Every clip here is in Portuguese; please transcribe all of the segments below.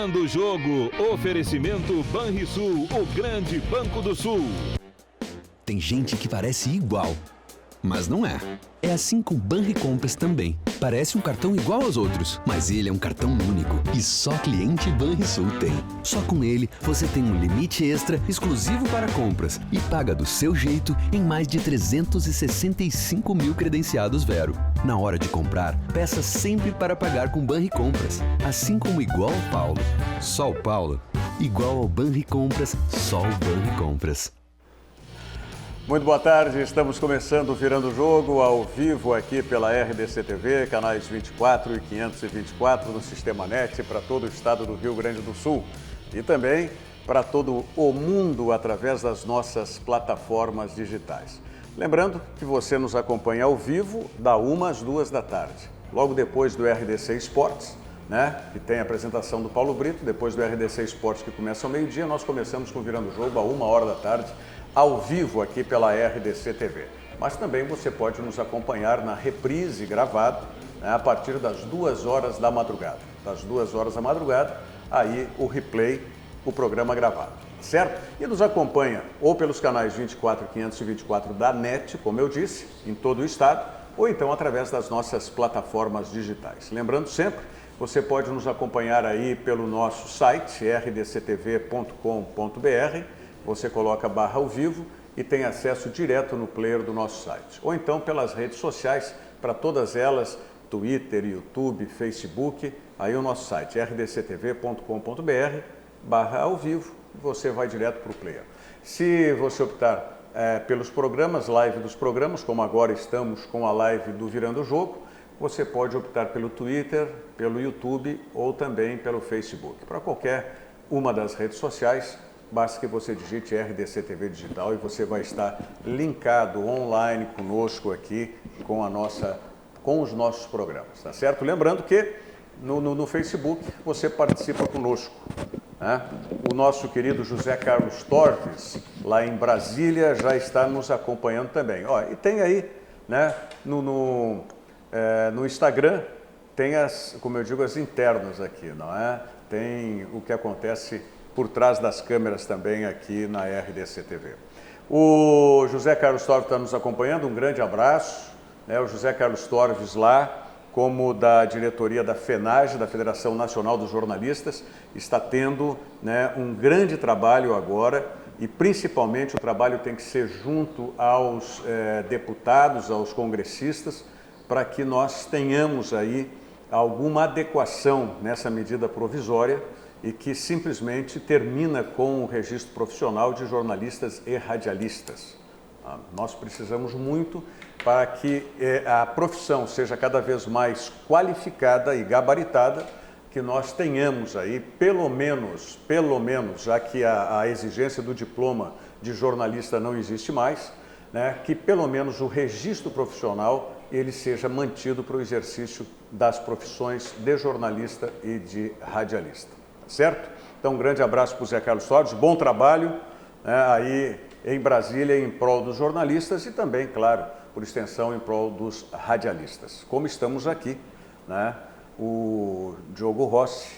Virando o jogo, oferecimento Banrisul, o grande banco do Sul. Tem gente que parece igual, mas não é. É assim com o Banricompras também. Parece um cartão igual aos outros, mas ele é um cartão único e só cliente Banrisul tem. Só com ele você tem um limite extra exclusivo para compras e paga do seu jeito em mais de 365 mil credenciados Vero. Na hora de comprar, peça sempre para pagar com Banricompras. Assim como igual ao Paulo, só o Paulo. Igual ao Banricompras, só o Banricompras. Muito boa tarde, estamos começando o Virando o Jogo ao vivo aqui pela RDC TV, canais 24 e 524 no Sistema NET para todo o estado do Rio Grande do Sul e também para todo o mundo através das nossas plataformas digitais. Lembrando que você nos acompanha ao vivo da 1 às 2 da tarde, logo depois do RDC Esportes, que tem a apresentação do Paulo Brito, depois do RDC Esportes que começa ao meio-dia, nós começamos com o Virando o Jogo a 1 hora da tarde, ao vivo aqui pela RDC TV. Mas também você pode nos acompanhar na reprise gravada a partir das 2 horas da madrugada. Das 2 horas da madrugada, aí o replay, o programa gravado, certo? E nos acompanha ou pelos canais 24 e 524 da NET, como eu disse, em todo o estado, ou então através das nossas plataformas digitais. Lembrando sempre, você pode nos acompanhar aí pelo nosso site, rdctv.com.br, você coloca / ao vivo e tem acesso direto no player do nosso site. Ou então pelas redes sociais, para todas elas, Twitter, YouTube, Facebook, aí o nosso site, rdctv.com.br / ao vivo, você vai direto para o player. Se você optar pelos programas, live dos programas, como agora estamos com a live do Virando o Jogo, você pode optar pelo Twitter, pelo YouTube ou também pelo Facebook. Para qualquer uma das redes sociais, basta que você digite RDC TV Digital e você vai estar linkado online conosco aqui com os nossos programas, tá certo? Lembrando que no Facebook você participa conosco, O nosso querido José Carlos Torres, lá em Brasília, já está nos acompanhando também. E tem aí, no Instagram, tem como eu digo, as internas aqui, não é? Tem o que acontece por trás das câmeras também aqui na RDC TV. O José Carlos Torres está nos acompanhando, um grande abraço. O José Carlos Torres lá, como da diretoria da FENAGE, da Federação Nacional dos Jornalistas, está tendo um grande trabalho agora e principalmente o trabalho tem que ser junto aos deputados, aos congressistas, para que nós tenhamos aí alguma adequação nessa medida provisória e que simplesmente termina com o registro profissional de jornalistas e radialistas. Nós precisamos muito para que a profissão seja cada vez mais qualificada e gabaritada, que nós tenhamos aí, pelo menos, já que a exigência do diploma de jornalista não existe mais, que pelo menos o registro profissional ele seja mantido para o exercício das profissões de jornalista e de radialista. Certo? Então, um grande abraço para o Zé Carlos Torres, bom trabalho aí em Brasília em prol dos jornalistas e também, claro, por extensão em prol dos radialistas. Como estamos aqui, o Diogo Rossi,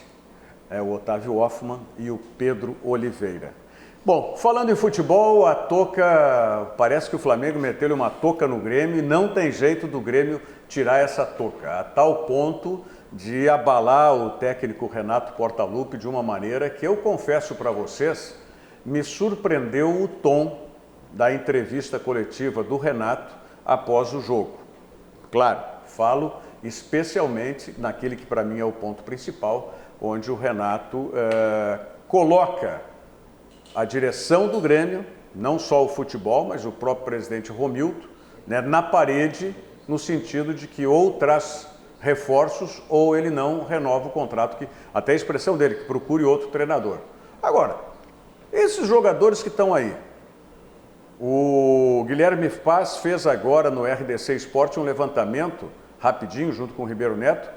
o Otávio Hoffmann e o Pedro Oliveira. Bom, falando em futebol, a touca, parece que o Flamengo meteu-lhe uma touca no Grêmio e não tem jeito do Grêmio tirar essa touca, a tal ponto de abalar o técnico Renato Portaluppi de uma maneira que eu confesso para vocês, me surpreendeu o tom da entrevista coletiva do Renato após o jogo. Claro, falo especialmente naquele que para mim é o ponto principal, onde o Renato coloca a direção do Grêmio, não só o futebol, mas o próprio presidente Romildo, na parede, no sentido de que ou traz reforços ou ele não renova o contrato, que até a expressão dele, que procure outro treinador. Agora, esses jogadores que estão aí, o Guilherme Paz fez agora no RDC Esporte um levantamento, rapidinho, junto com o Ribeiro Neto,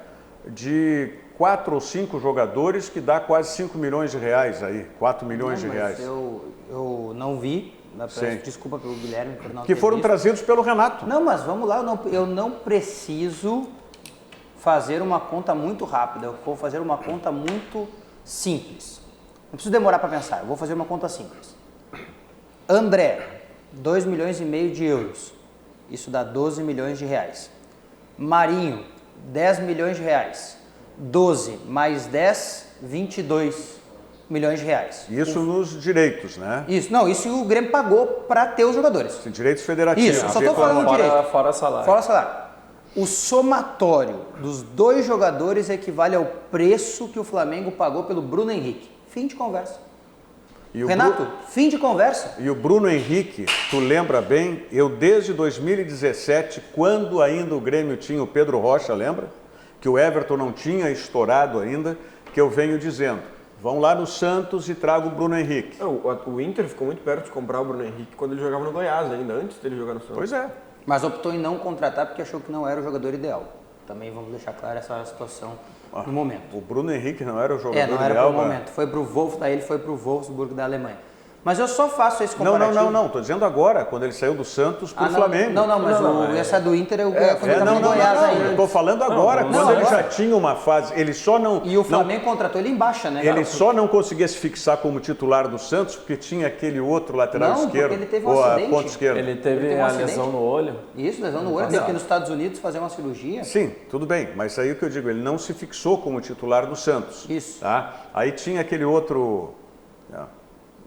de 4 ou 5 jogadores que dá quase 5 milhões de reais aí, 4 milhões de reais. Eu não vi, desculpa pelo Guilherme por não que ter foram visto. trazidos pelo Renato. Não, mas vamos lá, eu não preciso fazer uma conta muito rápida, eu vou fazer uma conta muito Simples. Não preciso demorar para pensar, eu vou fazer uma conta simples. André, 2,5 milhões de euros. Isso dá 12 milhões de reais. Marinho, 10 milhões de reais. 12 mais 10, 22 milhões de reais. Isso nos direitos, né? Isso o Grêmio pagou para ter os jogadores. Sim, direitos federativos. Isso, só estou falando direito. Fora salário. Fora salário. O somatório dos 2 jogadores equivale ao preço que o Flamengo pagou pelo Bruno Henrique. Fim de conversa. E o Renato, fim de conversa. E o Bruno Henrique, tu lembra bem, eu desde 2017, quando ainda o Grêmio tinha o Pedro Rocha, lembra? Que o Everton não tinha estourado ainda, que eu venho dizendo, vão lá no Santos e traga o Bruno Henrique. O Inter ficou muito perto de comprar o Bruno Henrique quando ele jogava no Goiás, ainda antes dele jogar no Santos. Pois é. Mas optou em não contratar porque achou que não era o jogador ideal. Também vamos deixar clara essa situação no momento. O Bruno Henrique não era o jogador ideal. Não era pro momento. Foi pro Wolf, daí ele foi pro Wolfsburg da Alemanha. Mas eu só faço esse comparativo. Não. Tô dizendo agora, quando ele saiu do Santos pro Flamengo. Mas essa do Inter eu quando tava no Goiás ainda. Eu tô falando agora, quando ele já tinha uma fase, ele só não... E o Flamengo contratou ele em baixa, né? Ele só não conseguia se fixar como titular do Santos porque tinha aquele outro lateral esquerdo. Ele teve um acidente. Ponta esquerda. Ele teve a lesão no olho. Isso, lesão no olho. Teve que ir nos Estados Unidos fazer uma cirurgia. Sim, tudo bem. Mas aí o que eu digo, ele não se fixou como titular do Santos. Isso. Tá? Aí tinha aquele outro...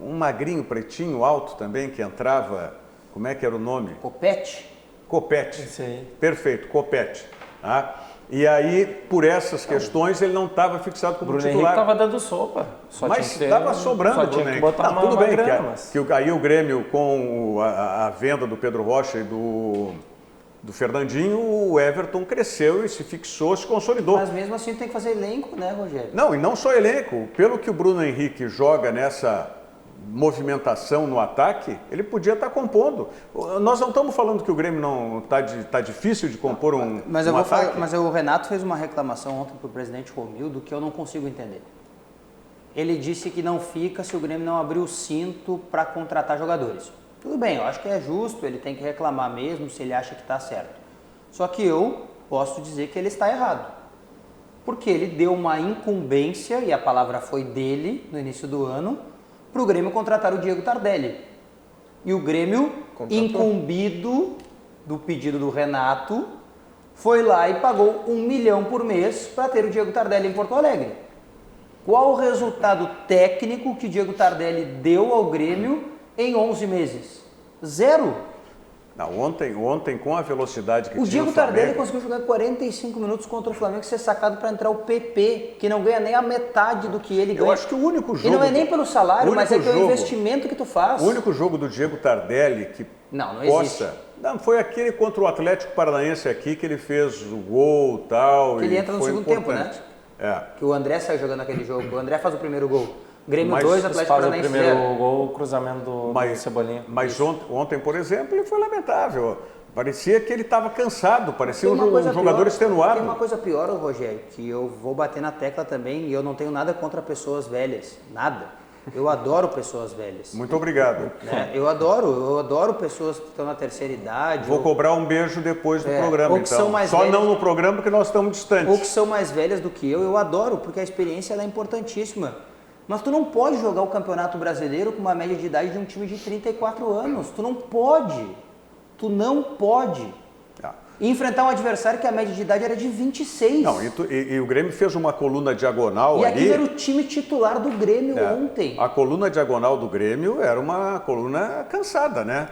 Um magrinho, pretinho, alto também, que entrava... Como é que era o nome? Copete. Sim. Perfeito, Copete. Tá? E aí, por essas questões, ele não estava fixado como Bruno titular. Henrique estava dando sopa. Mas estava sobrando o Bruno Henrique. Tudo bem, que aí o Grêmio, com a venda do Pedro Rocha e do Fernandinho, o Everton cresceu e se fixou, se consolidou. Mas mesmo assim tem que fazer elenco, né, Rogério? Não, e não só elenco. Pelo que o Bruno Henrique joga nessa movimentação no ataque, ele podia estar compondo. Nós não estamos falando que o Grêmio não está difícil de compor um ataque. Mas o Renato fez uma reclamação ontem para o presidente Romildo que eu não consigo entender. Ele disse que não fica se o Grêmio não abrir o cinto para contratar jogadores. Tudo bem, eu acho que é justo, ele tem que reclamar mesmo se ele acha que está certo. Só que eu posso dizer que ele está errado. Porque ele deu uma incumbência, e a palavra foi dele no início do ano, para o Grêmio contratar o Diego Tardelli. E o Grêmio, incumbido do pedido do Renato, foi lá e pagou 1 milhão por mês para ter o Diego Tardelli em Porto Alegre. Qual o resultado técnico que o Diego Tardelli deu ao Grêmio em 11 meses? 0. Não, ontem, com a velocidade que o tinha Diego o Flamengo... Tardelli conseguiu jogar 45 minutos contra o Flamengo e ser sacado para entrar o PP, que não ganha nem a metade do que ele ganha. Eu acho que o único jogo... E não é nem pelo salário, mas é pelo investimento que tu faz. O único jogo do Diego Tardelli que não existe. Não, foi aquele contra o Atlético Paranaense aqui que ele fez o gol e tal. Que ele entra no segundo tempo, né? É. Que o André saiu jogando aquele jogo. O André faz o primeiro gol. Grêmio 2, Atlético Paranaense 0. Faz o primeiro gol, o cruzamento do Cebolinha. Mas ontem, por exemplo, ele foi lamentável. Parecia que ele estava cansado, parecia um jogador extenuado. Tem uma coisa pior, Rogério, que eu vou bater na tecla também, e eu não tenho nada contra pessoas velhas. Nada. Eu adoro pessoas velhas. Muito obrigado. Né? Eu adoro pessoas que estão na terceira idade. Vou cobrar um beijo depois do programa, então. São mais Só velhas, não no programa, porque nós estamos distantes. Ou que são mais velhas do que eu adoro, porque a experiência ela é importantíssima. Mas tu não pode jogar o Campeonato Brasileiro com uma média de idade de um time de 34 anos. Tu não pode. Tu não pode. E enfrentar um adversário que a média de idade era de 26. Não, e o Grêmio fez uma coluna diagonal ali. E aquele era o time titular do Grêmio ontem. A coluna diagonal do Grêmio era uma coluna cansada, né?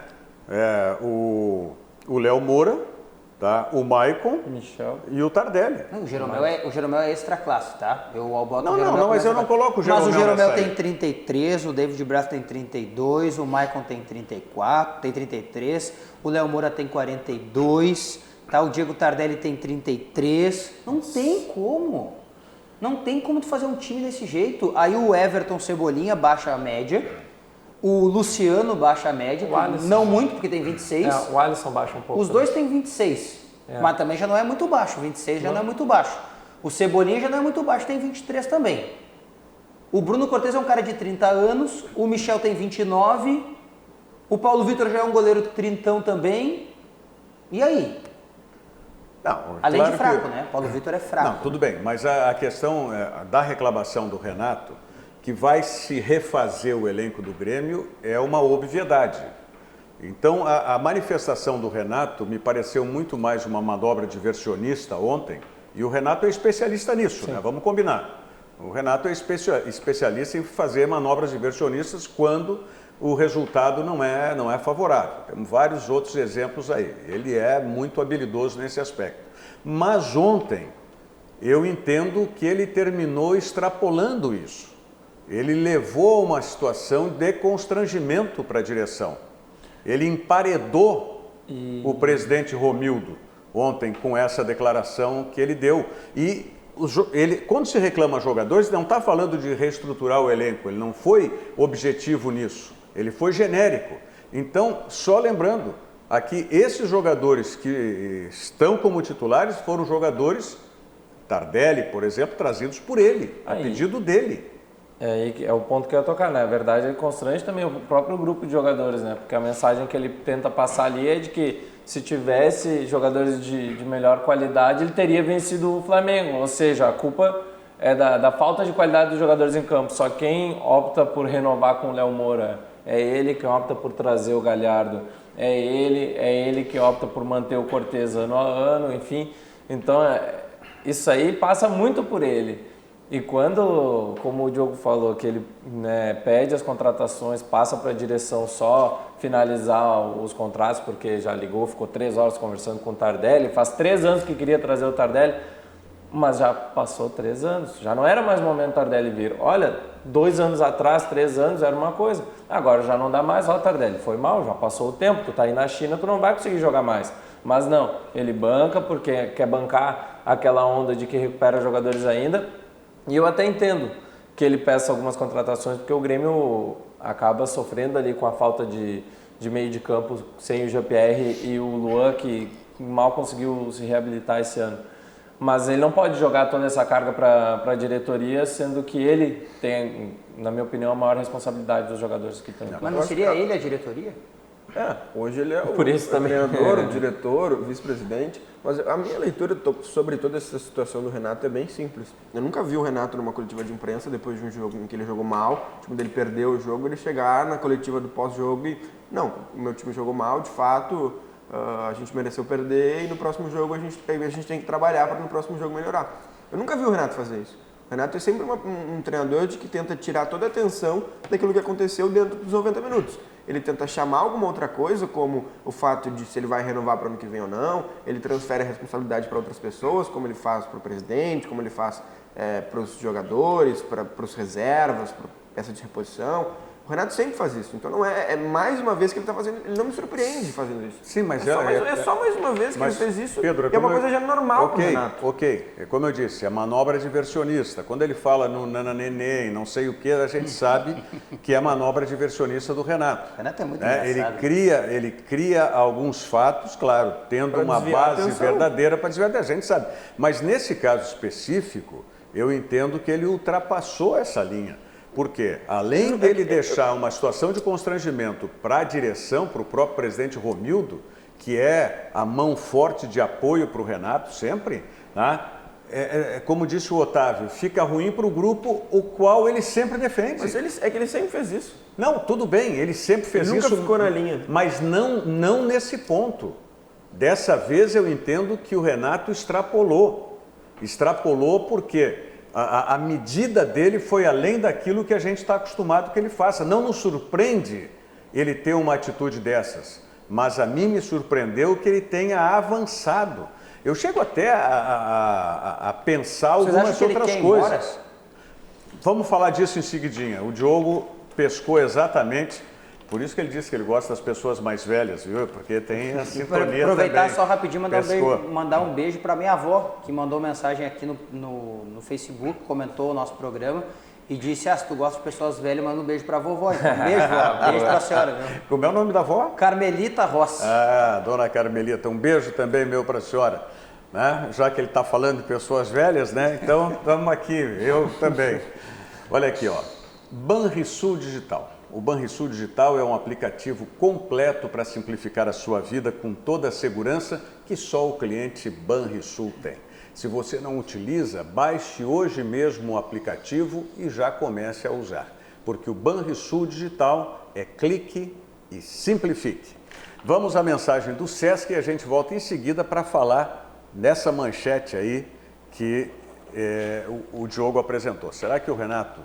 O Léo Moura, tá? O Maicon Michel e o Tardelli. Não, o Jeromel é extra classe, tá? Mas eu não coloco o Jeromel. Mas o Jeromel tem 33, o David Braz tem 32, o Maicon tem 34, tem 33, o Léo Moura tem 42, tá? O Diego Tardelli tem 33. Não tem como. Não tem como tu fazer um time desse jeito. Aí o Everton Cebolinha baixa a média. O Luciano baixa a média, não muito, porque tem 26. O Alisson baixa um pouco. Os dois têm 26, mas também já não é muito baixo. 26 já não é muito baixo. O Cebolinha já não é muito baixo, tem 23 também. O Bruno Cortez é um cara de 30 anos, o Michel tem 29, o Paulo Vitor já é um goleiro trintão também. E aí? Não, Além claro de fraco, que... né? Paulo Vitor é fraco. Não, tudo bem, mas a questão da reclamação do Renato, que vai se refazer o elenco do Grêmio, é uma obviedade. Então, a manifestação do Renato me pareceu muito mais uma manobra diversionista ontem, e o Renato é especialista nisso, né? Vamos combinar. O Renato é especialista em fazer manobras diversionistas quando o resultado não é favorável. Temos vários outros exemplos aí. Ele é muito habilidoso nesse aspecto. Mas ontem, eu entendo que ele terminou extrapolando isso. Ele levou a uma situação de constrangimento para a direção. Ele emparedou o presidente Romildo ontem com essa declaração que ele deu. E quando se reclama jogadores, não está falando de reestruturar o elenco, ele não foi objetivo nisso, ele foi genérico. Então, só lembrando, aqui esses jogadores que estão como titulares foram jogadores, Tardelli, por exemplo, trazidos por ele, a pedido dele. É o ponto que eu ia tocar, né? Na verdade, ele constrange também o próprio grupo de jogadores, né? Porque a mensagem que ele tenta passar ali é de que se tivesse jogadores de melhor qualidade, ele teria vencido o Flamengo. Ou seja, a culpa é da falta de qualidade dos jogadores em campo. Só quem opta por renovar com o Léo Moura é ele, que opta por trazer o Galhardo é ele que opta por manter o Cortez ano a ano, enfim. Então, isso aí passa muito por ele. E quando, como o Diogo falou, que ele pede as contratações, passa para a direção só finalizar os contratos, porque já ligou, ficou 3 horas conversando com o Tardelli, faz 3 anos que queria trazer o Tardelli, mas já passou 3 anos, já não era mais momento do Tardelli vir. Olha, 2 anos atrás, 3 anos era uma coisa, agora já não dá mais. Ó, Tardelli, foi mal, já passou o tempo, tu tá aí na China, tu não vai conseguir jogar mais. Mas não, ele banca porque quer bancar aquela onda de que recupera jogadores ainda. E eu até entendo que ele peça algumas contratações, porque o Grêmio acaba sofrendo ali com a falta de meio de campo sem o Jean-Pierre e o Luan, que mal conseguiu se reabilitar esse ano. Mas ele não pode jogar toda essa carga para a diretoria, sendo que ele tem, na minha opinião, a maior responsabilidade dos jogadores que tem. Mas não seria ele a diretoria? Hoje ele é o Por isso também. treinador, o diretor, o vice-presidente. Mas a minha leitura sobre toda essa situação do Renato é bem simples. Eu nunca vi o Renato numa coletiva de imprensa, depois de um jogo em que ele jogou mal, quando ele perdeu o jogo, ele chegar na coletiva do pós-jogo e... Não, o meu time jogou mal, de fato, a gente mereceu perder e no próximo jogo a gente tem que trabalhar para no próximo jogo melhorar. Eu nunca vi o Renato fazer isso. O Renato é sempre um treinador que tenta tirar toda a atenção daquilo que aconteceu dentro dos 90 minutos. Ele tenta chamar alguma outra coisa, como o fato de se ele vai renovar para o ano que vem ou não, ele transfere a responsabilidade para outras pessoas, como ele faz para o presidente, como ele faz para os jogadores, para os reservas, para peça de reposição. O Renato sempre faz isso, então não é mais uma vez que ele está fazendo, ele não me surpreende fazendo isso. Sim, mas é só mais uma vez que ele fez isso, Pedro, é uma coisa já normal para o Renato. Ok, é como eu disse, a manobra diversionista. Quando ele fala no nananenê, não sei o que, a gente sabe que é a manobra diversionista do Renato. O Renato é muito engraçado. Ele cria alguns fatos, claro, tendo uma base verdadeira para desviar, a gente sabe. Mas nesse caso específico, eu entendo que ele ultrapassou essa linha. Porque, além dele deixar uma situação de constrangimento para a direção, para o próprio presidente Romildo, que é a mão forte de apoio para o Renato sempre, né? Como disse o Otávio, fica ruim para o grupo o qual ele sempre defende. Mas ele sempre fez isso. Não, tudo bem, ele sempre fez ele isso. Nunca ficou na linha. Mas não nesse ponto. Dessa vez eu entendo que o Renato extrapolou. Extrapolou porque... A medida dele foi além daquilo que a gente está acostumado que ele faça. Não nos surpreende ele ter uma atitude dessas, mas a mim me surpreendeu que ele tenha avançado. Eu chego até a pensar algumas outras coisas. Vamos falar disso em seguidinha. O Diogo pescou exatamente... Por isso que ele disse que ele gosta das pessoas mais velhas, viu? Porque tem a sintonia aproveitar também. Só rapidinho, mandar um beijo para minha avó, que mandou mensagem aqui no Facebook, comentou o nosso programa e disse, se tu gosta de pessoas velhas, manda um beijo para a vovó. Então, um beijo, vó. Beijo para a senhora. Viu? Como é o nome da avó? Carmelita Rossi. Dona Carmelita, um beijo também meu para a senhora. Né? Já que ele está falando de pessoas velhas, né? Então estamos aqui, eu também. Olha aqui, ó. Banrisul Digital. O Banrisul Digital é um aplicativo completo para simplificar a sua vida com toda a segurança que só o cliente Banrisul tem. Se você não utiliza, baixe hoje mesmo o aplicativo e já comece a usar, porque o Banrisul Digital é clique e simplifique. Vamos à mensagem do Sesc e a gente volta em seguida para falar nessa manchete aí que o Diogo apresentou. Será que o Renato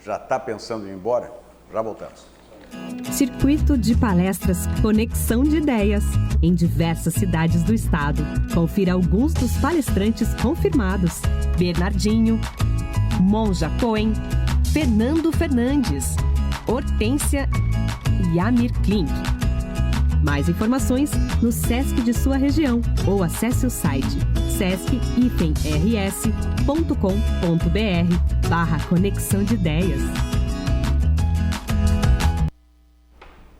já está pensando em ir embora? Já voltamos. Circuito de palestras Conexão de Ideias em diversas cidades do estado. Confira alguns dos palestrantes confirmados: Bernardinho, Monja Cohen, Fernando Fernandes, Hortência e Amir Klink. Mais informações no Sesc de sua região ou acesse o site sesc-rs.com.br/conexão de ideias.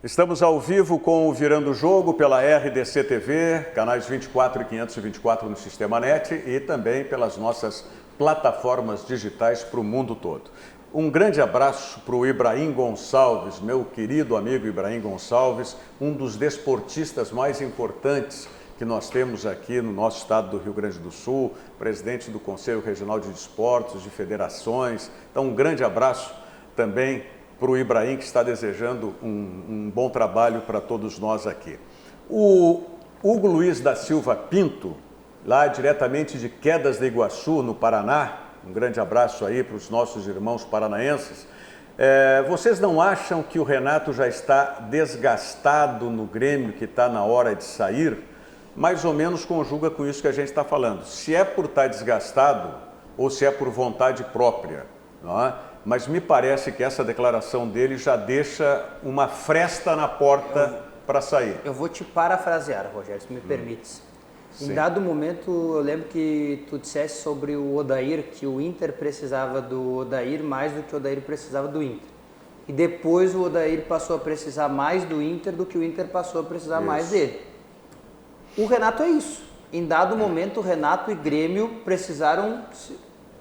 Estamos ao vivo com o Virando o Jogo pela RDC TV, canais 24 e 524 no Sistema NET e também pelas nossas plataformas digitais para o mundo todo. Um grande abraço para o Ibrahim Gonçalves, meu querido amigo Ibrahim Gonçalves, um dos desportistas mais importantes que nós temos aqui no nosso estado do Rio Grande do Sul, presidente do Conselho Regional de Desportos, de federações. Então, um grande abraço também para o Ibrahim, que está desejando um bom trabalho para todos nós aqui. O Hugo Luiz da Silva Pinto, lá diretamente de Quedas de Iguaçu, no Paraná, um grande abraço aí para os nossos irmãos paranaenses. Vocês não acham que o Renato já está desgastado no Grêmio, que está na hora de sair? Mais ou menos conjuga com isso que a gente está falando. Se é por estar desgastado ou se é por vontade própria, não é? Mas me parece que essa declaração dele já deixa uma fresta na porta para sair. Eu vou te parafrasear, Rogério, se me permites. Em dado momento, eu lembro que tu disseste sobre o Odair, que o Inter precisava do Odair mais do que o Odair precisava do Inter. E depois o Odair passou a precisar mais do Inter do que o Inter passou a precisar mais dele. O Renato é isso. Em dado momento, o Renato e Grêmio precisaram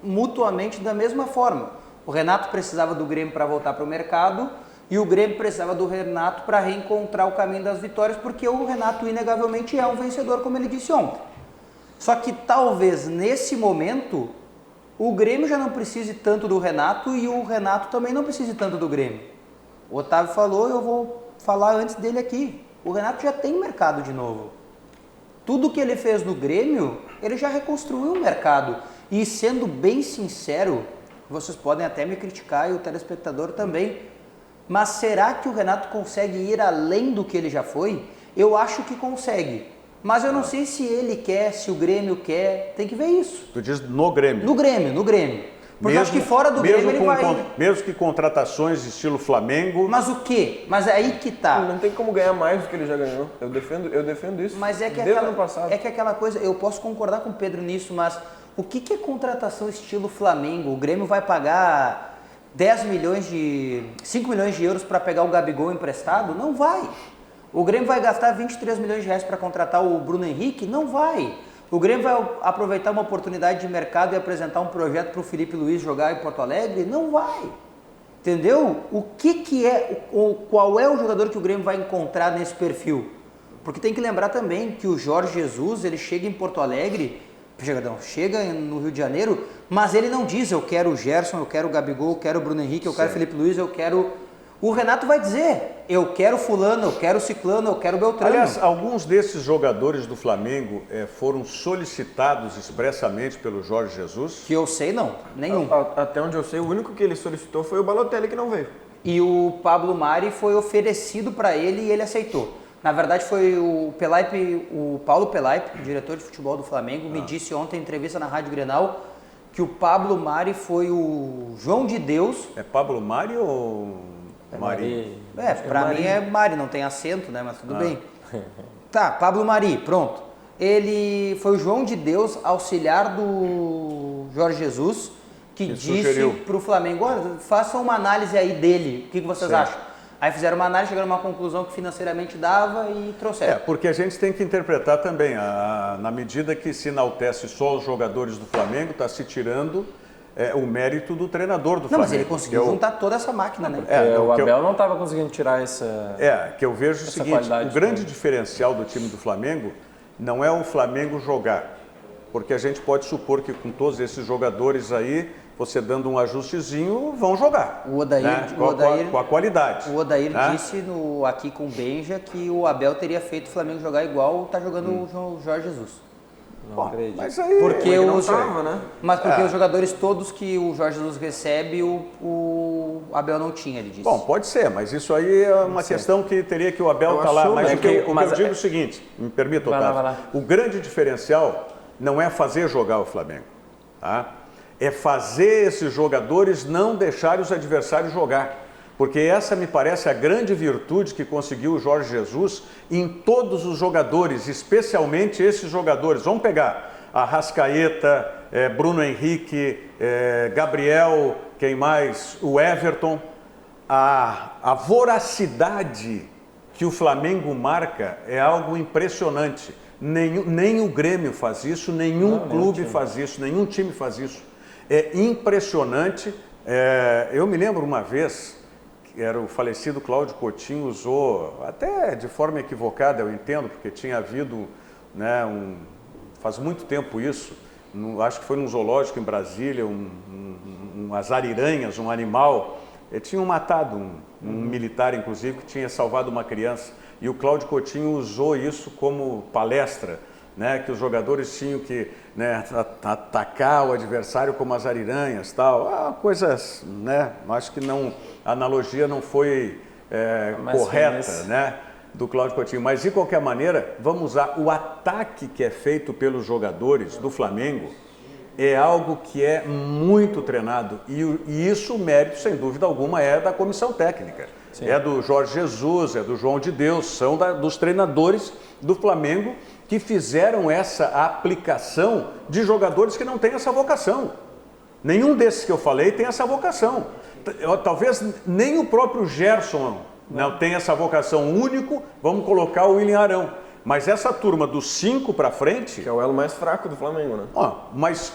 mutuamente da mesma forma. O Renato precisava do Grêmio para voltar para o mercado e o Grêmio precisava do Renato para reencontrar o caminho das vitórias, porque o Renato inegavelmente é um vencedor, como ele disse ontem. Só que talvez nesse momento o Grêmio já não precise tanto do Renato e o Renato também não precise tanto do Grêmio. O Otávio falou, eu vou falar antes dele aqui. O Renato já tem mercado de novo. Tudo que ele fez no Grêmio, ele já reconstruiu o mercado. E sendo bem sincero, vocês podem até me criticar e o telespectador também, mas será que o Renato consegue ir além do que ele já foi? Eu acho que consegue, mas eu não sei se ele quer, se o Grêmio quer, tem que ver isso. Tu diz no Grêmio? No Grêmio. Porque eu acho que fora do Grêmio ele vai... Mesmo que contratações de estilo Flamengo... Mas o quê? Mas é aí que tá. Não tem como ganhar mais do que ele já ganhou. Eu defendo isso. Mas é que desde o ano passado. É que aquela coisa, eu posso concordar com o Pedro nisso, mas o que é contratação estilo Flamengo? O Grêmio vai pagar 5 milhões de euros para pegar o Gabigol emprestado? Não vai. O Grêmio vai gastar 23 milhões de reais para contratar o Bruno Henrique? Não vai. O Grêmio vai aproveitar uma oportunidade de mercado e apresentar um projeto para o Felipe Luiz jogar em Porto Alegre? Não vai. Entendeu? Qual é o jogador que o Grêmio vai encontrar nesse perfil? Porque tem que lembrar também que o Jorge Jesus, ele chega em Porto Alegre, chega no Rio de Janeiro, mas ele não diz, eu quero o Gerson, eu quero o Gabigol, eu quero o Bruno Henrique, eu quero o Felipe Luiz, eu quero... O Renato vai dizer, eu quero fulano, eu quero ciclano, eu quero Beltrano. Aliás, alguns desses jogadores do Flamengo foram solicitados expressamente pelo Jorge Jesus? Que eu sei, não. Nenhum. Até onde eu sei, o único que ele solicitou foi o Balotelli, que não veio. E o Pablo Mari foi oferecido para ele e ele aceitou. Na verdade, foi o Paulo Pelaipe, diretor de futebol do Flamengo, me disse ontem em entrevista na Rádio Grenal que o Pablo Mari foi o João de Deus. É Pablo Mari ou... Mari. Pra mim é Mari, não tem acento, né? Mas tudo bem. Tá, Pablo Mari, pronto. Ele foi o João de Deus, auxiliar do Jorge Jesus, que disse pro Flamengo, olha, faça uma análise aí dele, o que vocês acham? Aí fizeram uma análise, chegaram a uma conclusão que financeiramente dava e trouxeram. Porque a gente tem que interpretar também, na medida que se enaltece só os jogadores do Flamengo, está se tirando o mérito do treinador do Não, Flamengo. mas ele conseguiu juntar toda essa máquina, né? O Abel não estava conseguindo tirar essa... que eu vejo o seguinte, o grande diferencial do time do Flamengo não é o Flamengo jogar, porque a gente pode supor que com todos esses jogadores aí, você dando um ajustezinho, vão jogar. O Odair, né? Com a qualidade. O Odair disse aqui com o Benja que o Abel teria feito o Flamengo jogar igual está jogando o Jorge Jesus. Não acredito. Mas aí, porque não tava, né? Mas porque os jogadores todos que o Jorge Jesus recebe, o Abel não tinha, ele disse. Bom, pode ser, mas isso aí é uma questão que teria que o Abel estar lá. Mas o que eu digo é o seguinte, me permita, Otávio, vai lá. O grande diferencial não é fazer jogar o Flamengo, tá? É fazer esses jogadores não deixarem os adversários jogar. Porque essa me parece a grande virtude que conseguiu o Jorge Jesus em todos os jogadores, especialmente esses jogadores. Vamos pegar Arrascaeta, Bruno Henrique, Gabriel, quem mais? O Everton. A voracidade que o Flamengo marca é algo impressionante. Nem o Grêmio faz isso, nenhum clube faz isso, nenhum time faz isso. É impressionante. Eu me lembro uma vez... Era o falecido Cláudio Coutinho, usou, até de forma equivocada, eu entendo, porque tinha havido, né, faz muito tempo isso, acho que foi num zoológico em Brasília, umas ariranhas, um animal, tinham matado um militar, inclusive, que tinha salvado uma criança, e o Cláudio Coutinho usou isso como palestra, né, que os jogadores tinham que, né, atacar o adversário como as ariranhas, tal, coisas, né, acho que a analogia não foi correta, né, do Cláudio Coutinho, mas de qualquer maneira, vamos usar o ataque que é feito pelos jogadores do Flamengo, é algo que é muito treinado e isso o mérito, sem dúvida alguma, é da comissão técnica. Sim. É do Jorge Jesus, é do João de Deus, são dos treinadores do Flamengo que fizeram essa aplicação de jogadores que não têm essa vocação. Nenhum desses que eu falei tem essa vocação. Talvez nem o próprio Gerson não tenha essa vocação único, vamos colocar o William Arão. Mas essa turma dos 5 para frente... Que é o elo mais fraco do Flamengo, né? Mas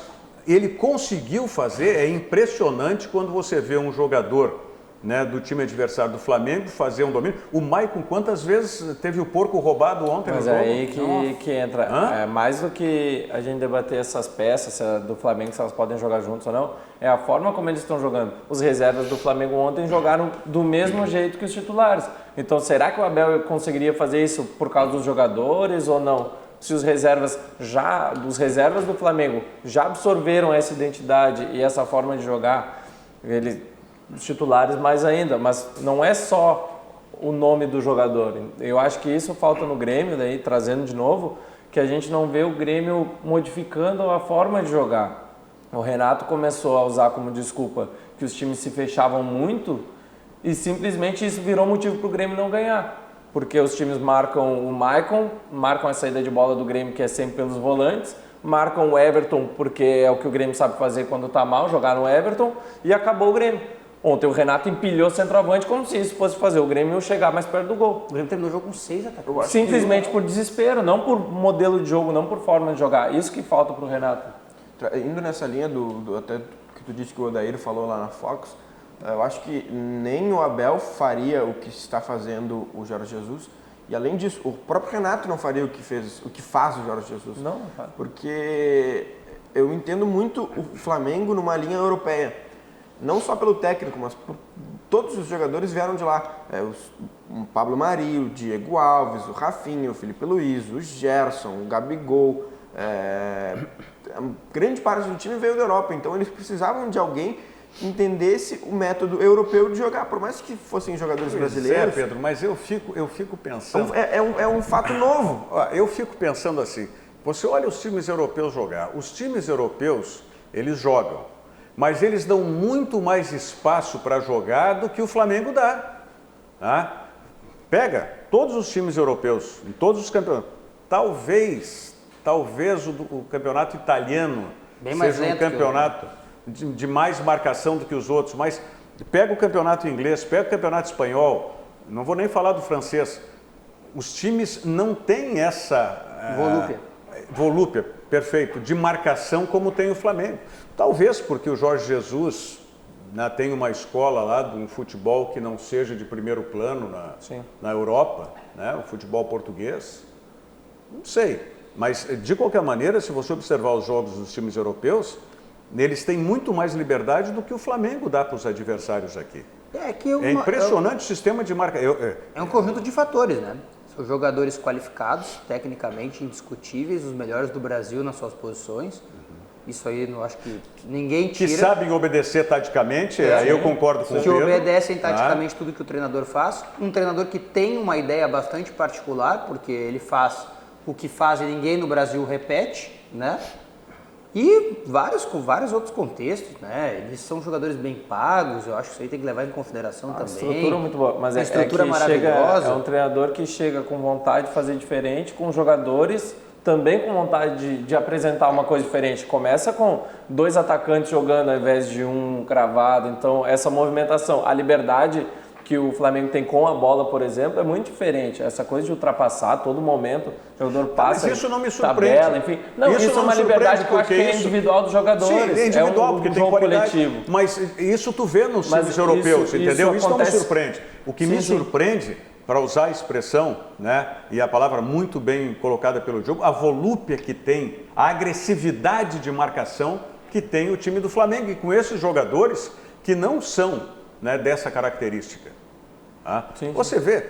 ele conseguiu fazer, é impressionante quando você vê um jogador... né, do time adversário do Flamengo, fazer um domínio. O Maicon, quantas vezes teve o porco roubado ontem no jogo? Mas é aí que entra. Mais do que a gente debater essas peças do Flamengo, se elas podem jogar juntos ou não, é a forma como eles estão jogando. Os reservas do Flamengo ontem jogaram do mesmo jeito que os titulares. Então, será que o Abel conseguiria fazer isso por causa dos jogadores ou não? Se os reservas do Flamengo já absorveram essa identidade e essa forma de jogar, os titulares mais ainda, mas não é só o nome do jogador. Eu acho que isso falta no Grêmio, daí trazendo de novo, que a gente não vê o Grêmio modificando a forma de jogar. O Renato começou a usar como desculpa que os times se fechavam muito e simplesmente isso virou motivo para o Grêmio não ganhar. Porque os times marcam o Maicon, marcam a saída de bola do Grêmio, que é sempre pelos volantes, marcam o Everton, porque é o que o Grêmio sabe fazer quando está mal, jogar no Everton, e acabou o Grêmio. Ontem o Renato empilhou o centroavante como se isso fosse fazer o Grêmio chegar mais perto do gol. O Grêmio terminou o jogo com 6 atacantes. Simplesmente por desespero, não por modelo de jogo, não por forma de jogar. Isso que falta para o Renato. Indo nessa linha até que tu disse que o Odair falou lá na Fox, eu acho que nem o Abel faria o que está fazendo o Jorge Jesus. E além disso, o próprio Renato não faria o que faz o Jorge Jesus. Não faz. Porque eu entendo muito o Flamengo numa linha europeia. Não só pelo técnico, mas por todos os jogadores vieram de lá. O Pablo Mari, o Diego Alves, o Rafinha, o Felipe Luiz, o Gerson, o Gabigol. Grande parte do time veio da Europa, então eles precisavam de alguém que entendesse o método europeu de jogar, por mais que fossem jogadores brasileiros. Pedro, mas eu fico pensando... É um fato novo. Eu fico pensando assim, você olha os times europeus jogar. Os times europeus, eles jogam. Mas eles dão muito mais espaço para jogar do que o Flamengo dá. Tá? Pega todos os times europeus, em todos os campeonatos. Talvez o campeonato italiano seja um campeonato de mais marcação do que os outros, mas pega o campeonato inglês, pega o campeonato espanhol, não vou nem falar do francês. Os times não têm essa... volúpia. Perfeito. De marcação como tem o Flamengo. Talvez porque o Jorge Jesus, né, tem uma escola lá de um futebol que não seja de primeiro plano na Europa, né, o futebol português. Não sei. Mas, de qualquer maneira, se você observar os jogos dos times europeus, eles têm muito mais liberdade do que o Flamengo dá para os adversários aqui. É impressionante o sistema de marca. É um conjunto de fatores, né? São jogadores qualificados, tecnicamente indiscutíveis, os melhores do Brasil nas suas posições. Isso aí, eu acho que ninguém tira. Que sabem obedecer taticamente, aí eu concordo com o Pedro. Que obedecem taticamente tudo que o treinador faz. Um treinador que tem uma ideia bastante particular, porque ele faz o que faz e ninguém no Brasil repete, né? E com vários outros contextos, né? Eles são jogadores bem pagos, eu acho que isso aí tem que levar em consideração também. A estrutura é muito boa, mas a estrutura maravilhosa. É um treinador que chega com vontade de fazer diferente, com jogadores também com vontade de apresentar uma coisa diferente. Começa com 2 atacantes jogando ao invés de um cravado, então essa movimentação, a liberdade que o Flamengo tem com a bola, por exemplo, é muito diferente. Essa coisa de ultrapassar a todo momento, o jogador passa, mas isso não me surpreende. Tabela, enfim. Não, isso é uma liberdade que eu acho que é individual dos jogadores. Sim, é individual, porque tem qualidade. Coletivo. Mas isso tu vê nos times europeus, entendeu? Isso não me surpreende. O que me surpreende, para usar a expressão, né, e a palavra muito bem colocada pelo Diogo, a volúpia que tem, a agressividade de marcação que tem o time do Flamengo. E com esses jogadores que não são, né, dessa característica. Ah, você vê,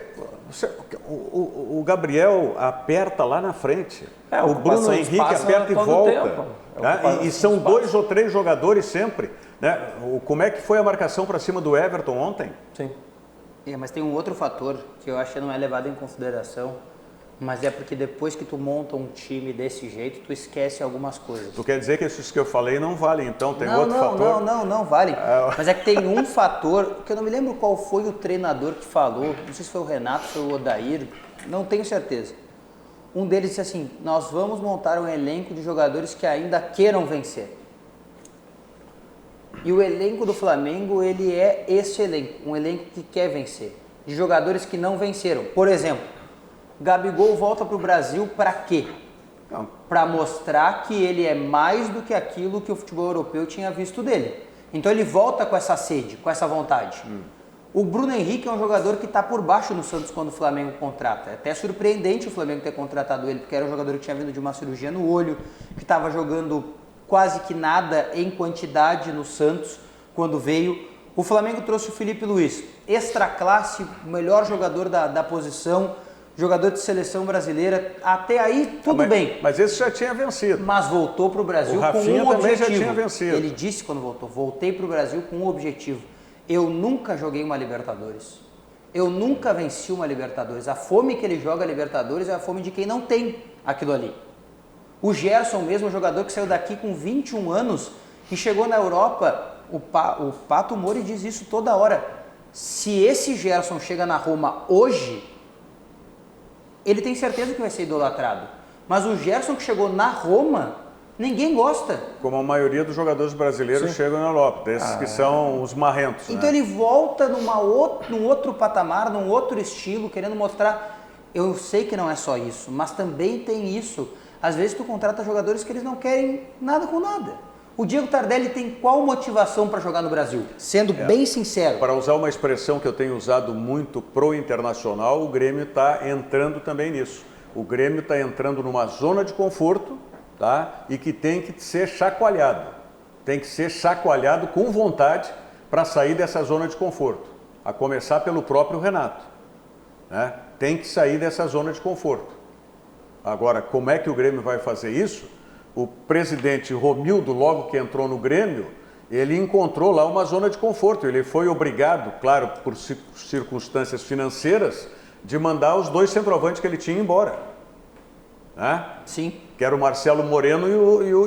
o Gabriel aperta lá na frente, o Bruno Henrique aperta e volta, né? E são 2 ou 3 jogadores sempre, né? Como é que foi a marcação para cima do Everton ontem? Sim. Mas tem um outro fator que eu acho que não é levado em consideração, mas é porque depois que tu monta um time desse jeito, tu esquece algumas coisas. Tu quer dizer que esses que eu falei não valem, então? Tem outro fator? Não valem. Mas é que tem um fator, que eu não me lembro qual foi o treinador que falou, não sei se foi o Renato, foi o Odair, não tenho certeza. Um deles disse assim, nós vamos montar um elenco de jogadores que ainda queiram vencer. E o elenco do Flamengo, ele é esse elenco, um elenco que quer vencer, de jogadores que não venceram. Por exemplo, Gabigol volta para o Brasil para quê? Para mostrar que ele é mais do que aquilo que o futebol europeu tinha visto dele. Então ele volta com essa sede, com essa vontade. O Bruno Henrique é um jogador que está por baixo no Santos quando o Flamengo contrata. É até surpreendente o Flamengo ter contratado ele, porque era um jogador que tinha vindo de uma cirurgia no olho, que estava jogando quase que nada em quantidade no Santos quando veio. O Flamengo trouxe o Felipe Luiz, extra classe, o melhor jogador da posição, jogador de seleção brasileira, até aí tudo bem. Mas esse já tinha vencido. Mas voltou para o Brasil com um objetivo. Também já tinha vencido. Ele disse quando voltou, voltei para o Brasil com um objetivo. Eu nunca joguei uma Libertadores. Eu nunca venci uma Libertadores. A fome que ele joga a Libertadores é a fome de quem não tem aquilo ali. O Gerson mesmo, jogador que saiu daqui com 21 anos e chegou na Europa, o Pato Mori diz isso toda hora. Se esse Gerson chega na Roma hoje, ele tem certeza que vai ser idolatrado. Mas o Gerson que chegou na Roma, ninguém gosta. Como a maioria dos jogadores brasileiros chegam na Europa, desses que são os marrentos. Então ele volta num outro patamar, num outro estilo, querendo mostrar... Eu sei que não é só isso, mas também tem isso. Às vezes tu contrata jogadores que eles não querem nada com nada. O Diego Tardelli tem qual motivação para jogar no Brasil? Sendo bem sincero. Para usar uma expressão que eu tenho usado muito pro internacional, o Grêmio está entrando também nisso. O Grêmio está entrando numa zona de conforto, tá? E que tem que ser chacoalhado. Tem que ser chacoalhado com vontade para sair dessa zona de conforto. A começar pelo próprio Renato, né? Tem que sair dessa zona de conforto. Agora, como é que o Grêmio vai fazer isso? O presidente Romildo, logo que entrou no Grêmio, ele encontrou lá uma zona de conforto. Ele foi obrigado, claro, por circunstâncias financeiras, de mandar os 2 centroavantes que ele tinha embora. Né? Sim. Que era o Marcelo Moreno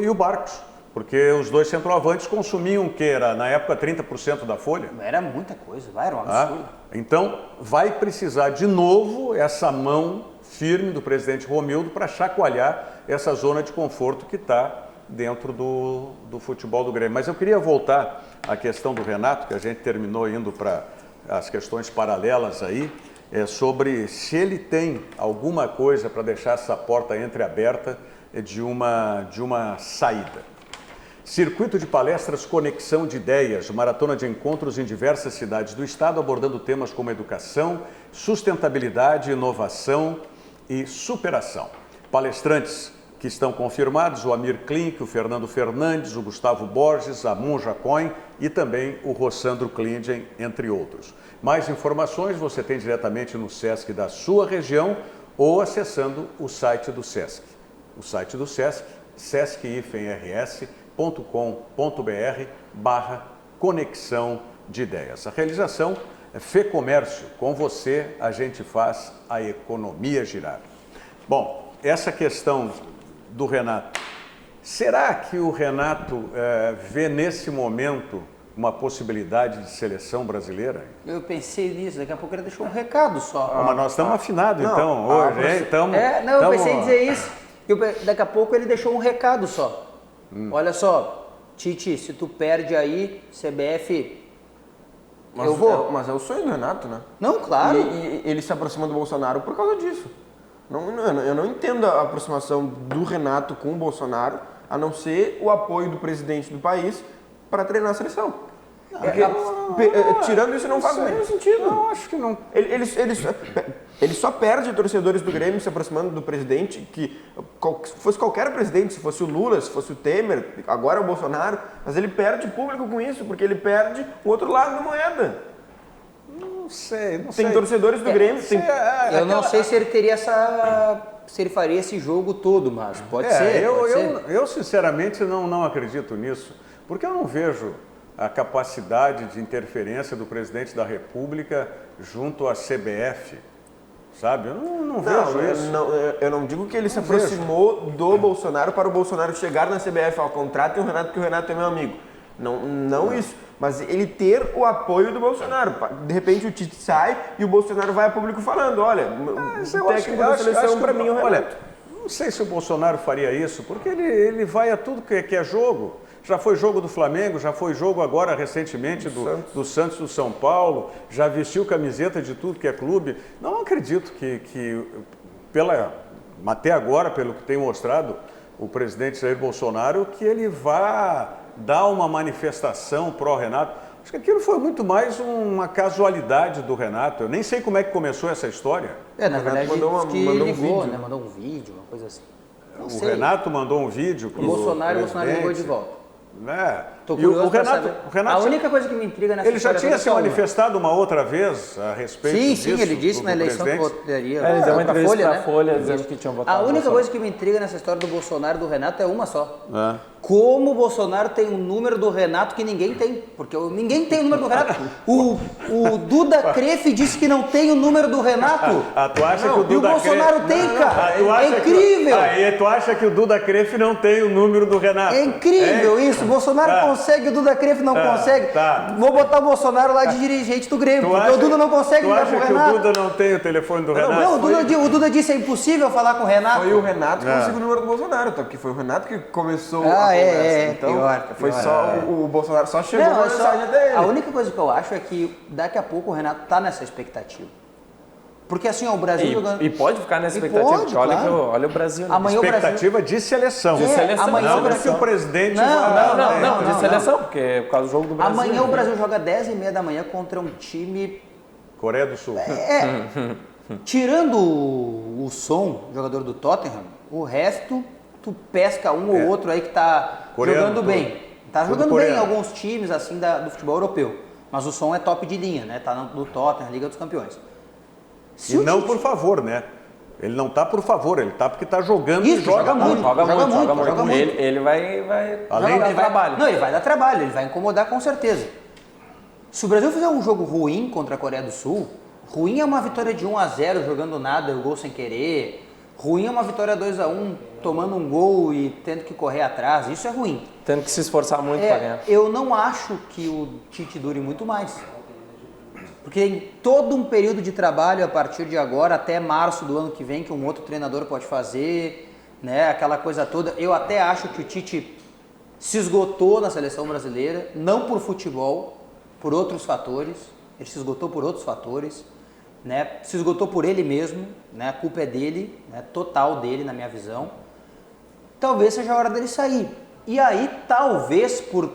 e o Barcos. Porque os 2 centroavantes consumiam o que era, na época, 30% da folha. Era muita coisa, era um absurdo. Então, vai precisar de novo essa mão firme do presidente Romildo para chacoalhar essa zona de conforto que está dentro do futebol do Grêmio. Mas eu queria voltar à questão do Renato, que a gente terminou indo para as questões paralelas aí, sobre se ele tem alguma coisa para deixar essa porta entreaberta de uma saída. Circuito de palestras Conexão de Ideias, maratona de encontros em diversas cidades do estado, abordando temas como educação, sustentabilidade, inovação e superação. Palestrantes que estão confirmados: o Amir Klink, o Fernando Fernandes, o Gustavo Borges, a Monja Coin e também o Rossandro Klinden, entre outros. Mais informações você tem diretamente no SESC da sua região ou acessando o site do SESC. O site do SESC, sesc-rs.com.br/conexão de ideias. A realização é FEComércio. Com você, a gente faz a economia girar. Bom, essa questão do Renato. Será que o Renato vê nesse momento uma possibilidade de seleção brasileira? Eu pensei nisso, daqui a pouco ele deixou um recado só. Mas nós estamos afinados então, hoje, hein? Eu pensei em dizer isso. Daqui a pouco ele deixou um recado só. Olha só, Tite, se tu perde aí, CBF, eu vou. Mas é o sonho do Renato, né? Não, claro. E ele se aproxima do Bolsonaro por causa disso. Eu não entendo a aproximação do Renato com o Bolsonaro, a não ser o apoio do presidente do país para treinar a seleção. Porque, tirando isso, não faz o mesmo sentido. Não, acho que não. Ele só perde torcedores do Grêmio se aproximando do presidente, que fosse qualquer presidente, se fosse o Lula, se fosse o Temer, agora é o Bolsonaro, mas ele perde público com isso, porque ele perde o outro lado da moeda. Não sei. Tem torcedores do Grêmio. Eu não sei se ele teria se ele faria esse jogo todo, mas pode ser. Eu sinceramente não acredito nisso, porque eu não vejo a capacidade de interferência do presidente da República junto à CBF, sabe? Eu não vejo isso. Eu não digo que ele se aproximou do Bolsonaro para o Bolsonaro chegar na CBF, ao contrato, e o Renato, que o Renato é meu amigo. Não isso. Mas ele ter o apoio do Bolsonaro. De repente o Tite sai e o Bolsonaro vai a público falando: olha, o técnico da seleção para mim é o Renato. Olha, não sei se o Bolsonaro faria isso, porque ele vai a tudo que é jogo. Já foi jogo do Flamengo, já foi jogo agora recentemente do Santos, do São Paulo, já vestiu camiseta de tudo que é clube. Não acredito que até agora, pelo que tem mostrado o presidente Jair Bolsonaro, que ele vá dar uma manifestação pró-Renato. Acho que aquilo foi muito mais uma casualidade do Renato. Eu nem sei como é que começou essa história. Na verdade, mandou um vídeo. Né? Mandou um vídeo, uma coisa assim. O Renato mandou um vídeo pro Bolsonaro ligou de volta. E o Renato, a única coisa que me intriga nessa ele já tinha se manifestado uma outra vez a respeito disso. Sim, ele disse na eleição que votaria. Ele deu uma entrevista para a Folha dizendo que tinham votado. A única coisa que me intriga nessa história do Bolsonaro e do Renato é uma só. Como o Bolsonaro tem um número do Renato que ninguém tem. Porque ninguém tem o número do Renato. O Duda Crefe disse que não tem o número do Renato. Tu acha que o Duda e o Bolsonaro tem, cara. É incrível. Tu acha que o Duda Crefe não tem o número do Renato? É incrível isso. O Bolsonaro consegue, o Duda Crefe não consegue. Vou botar o Bolsonaro lá de dirigente do Grêmio. Porque o Duda não consegue ligar pro Renato. Tu acha que o Duda não tem o telefone do Renato? Não, o Duda disse que é impossível falar com o Renato. Foi o Renato que conseguiu o número do Bolsonaro, porque foi o Renato que começou a conversa. Então, pior. Foi só o Bolsonaro só chegou na mensagem dele. A única coisa que eu acho é que daqui a pouco o Renato tá nessa expectativa. Porque assim, o Brasil jogando... E pode ficar nessa expectativa, porque olha o Brasil. Né? Expectativa de seleção. De seleção. Amanhã o Brasil, o presidente... Não, de seleção, porque é por causa do jogo do Brasil. Amanhã o Brasil joga 10h30 da manhã contra um time... Coreia do Sul. Tirando o Son, jogador do Tottenham, o resto, tu pesca um ou outro aí que tá jogando bem. Tá jogando bem em alguns times assim do futebol europeu. Mas o Son é top de linha, né? Tá no Tottenham, Liga dos Campeões. E não por favor, né? Ele não tá por favor, ele tá porque tá jogando e joga muito. Ele vai além dar trabalho. Não, ele vai dar trabalho, ele vai incomodar com certeza. Se o Brasil fizer um jogo ruim contra a Coreia do Sul, ruim é uma vitória de 1-0 jogando nada, o gol sem querer. Ruim é uma vitória 2-1 tomando um gol e tendo que correr atrás, isso é ruim. Tendo que se esforçar muito para ganhar. Eu não acho que o Tite dure muito mais. Porque tem todo um período de trabalho a partir de agora até março do ano que vem que um outro treinador pode fazer, né? Aquela coisa toda. Eu até acho que o Tite se esgotou na seleção brasileira, não por futebol, por outros fatores. Ele se esgotou por outros fatores. né? Se esgotou por ele mesmo, né? A culpa é dele, né? Total dele, na minha visão. Talvez seja a hora dele sair. E aí, talvez por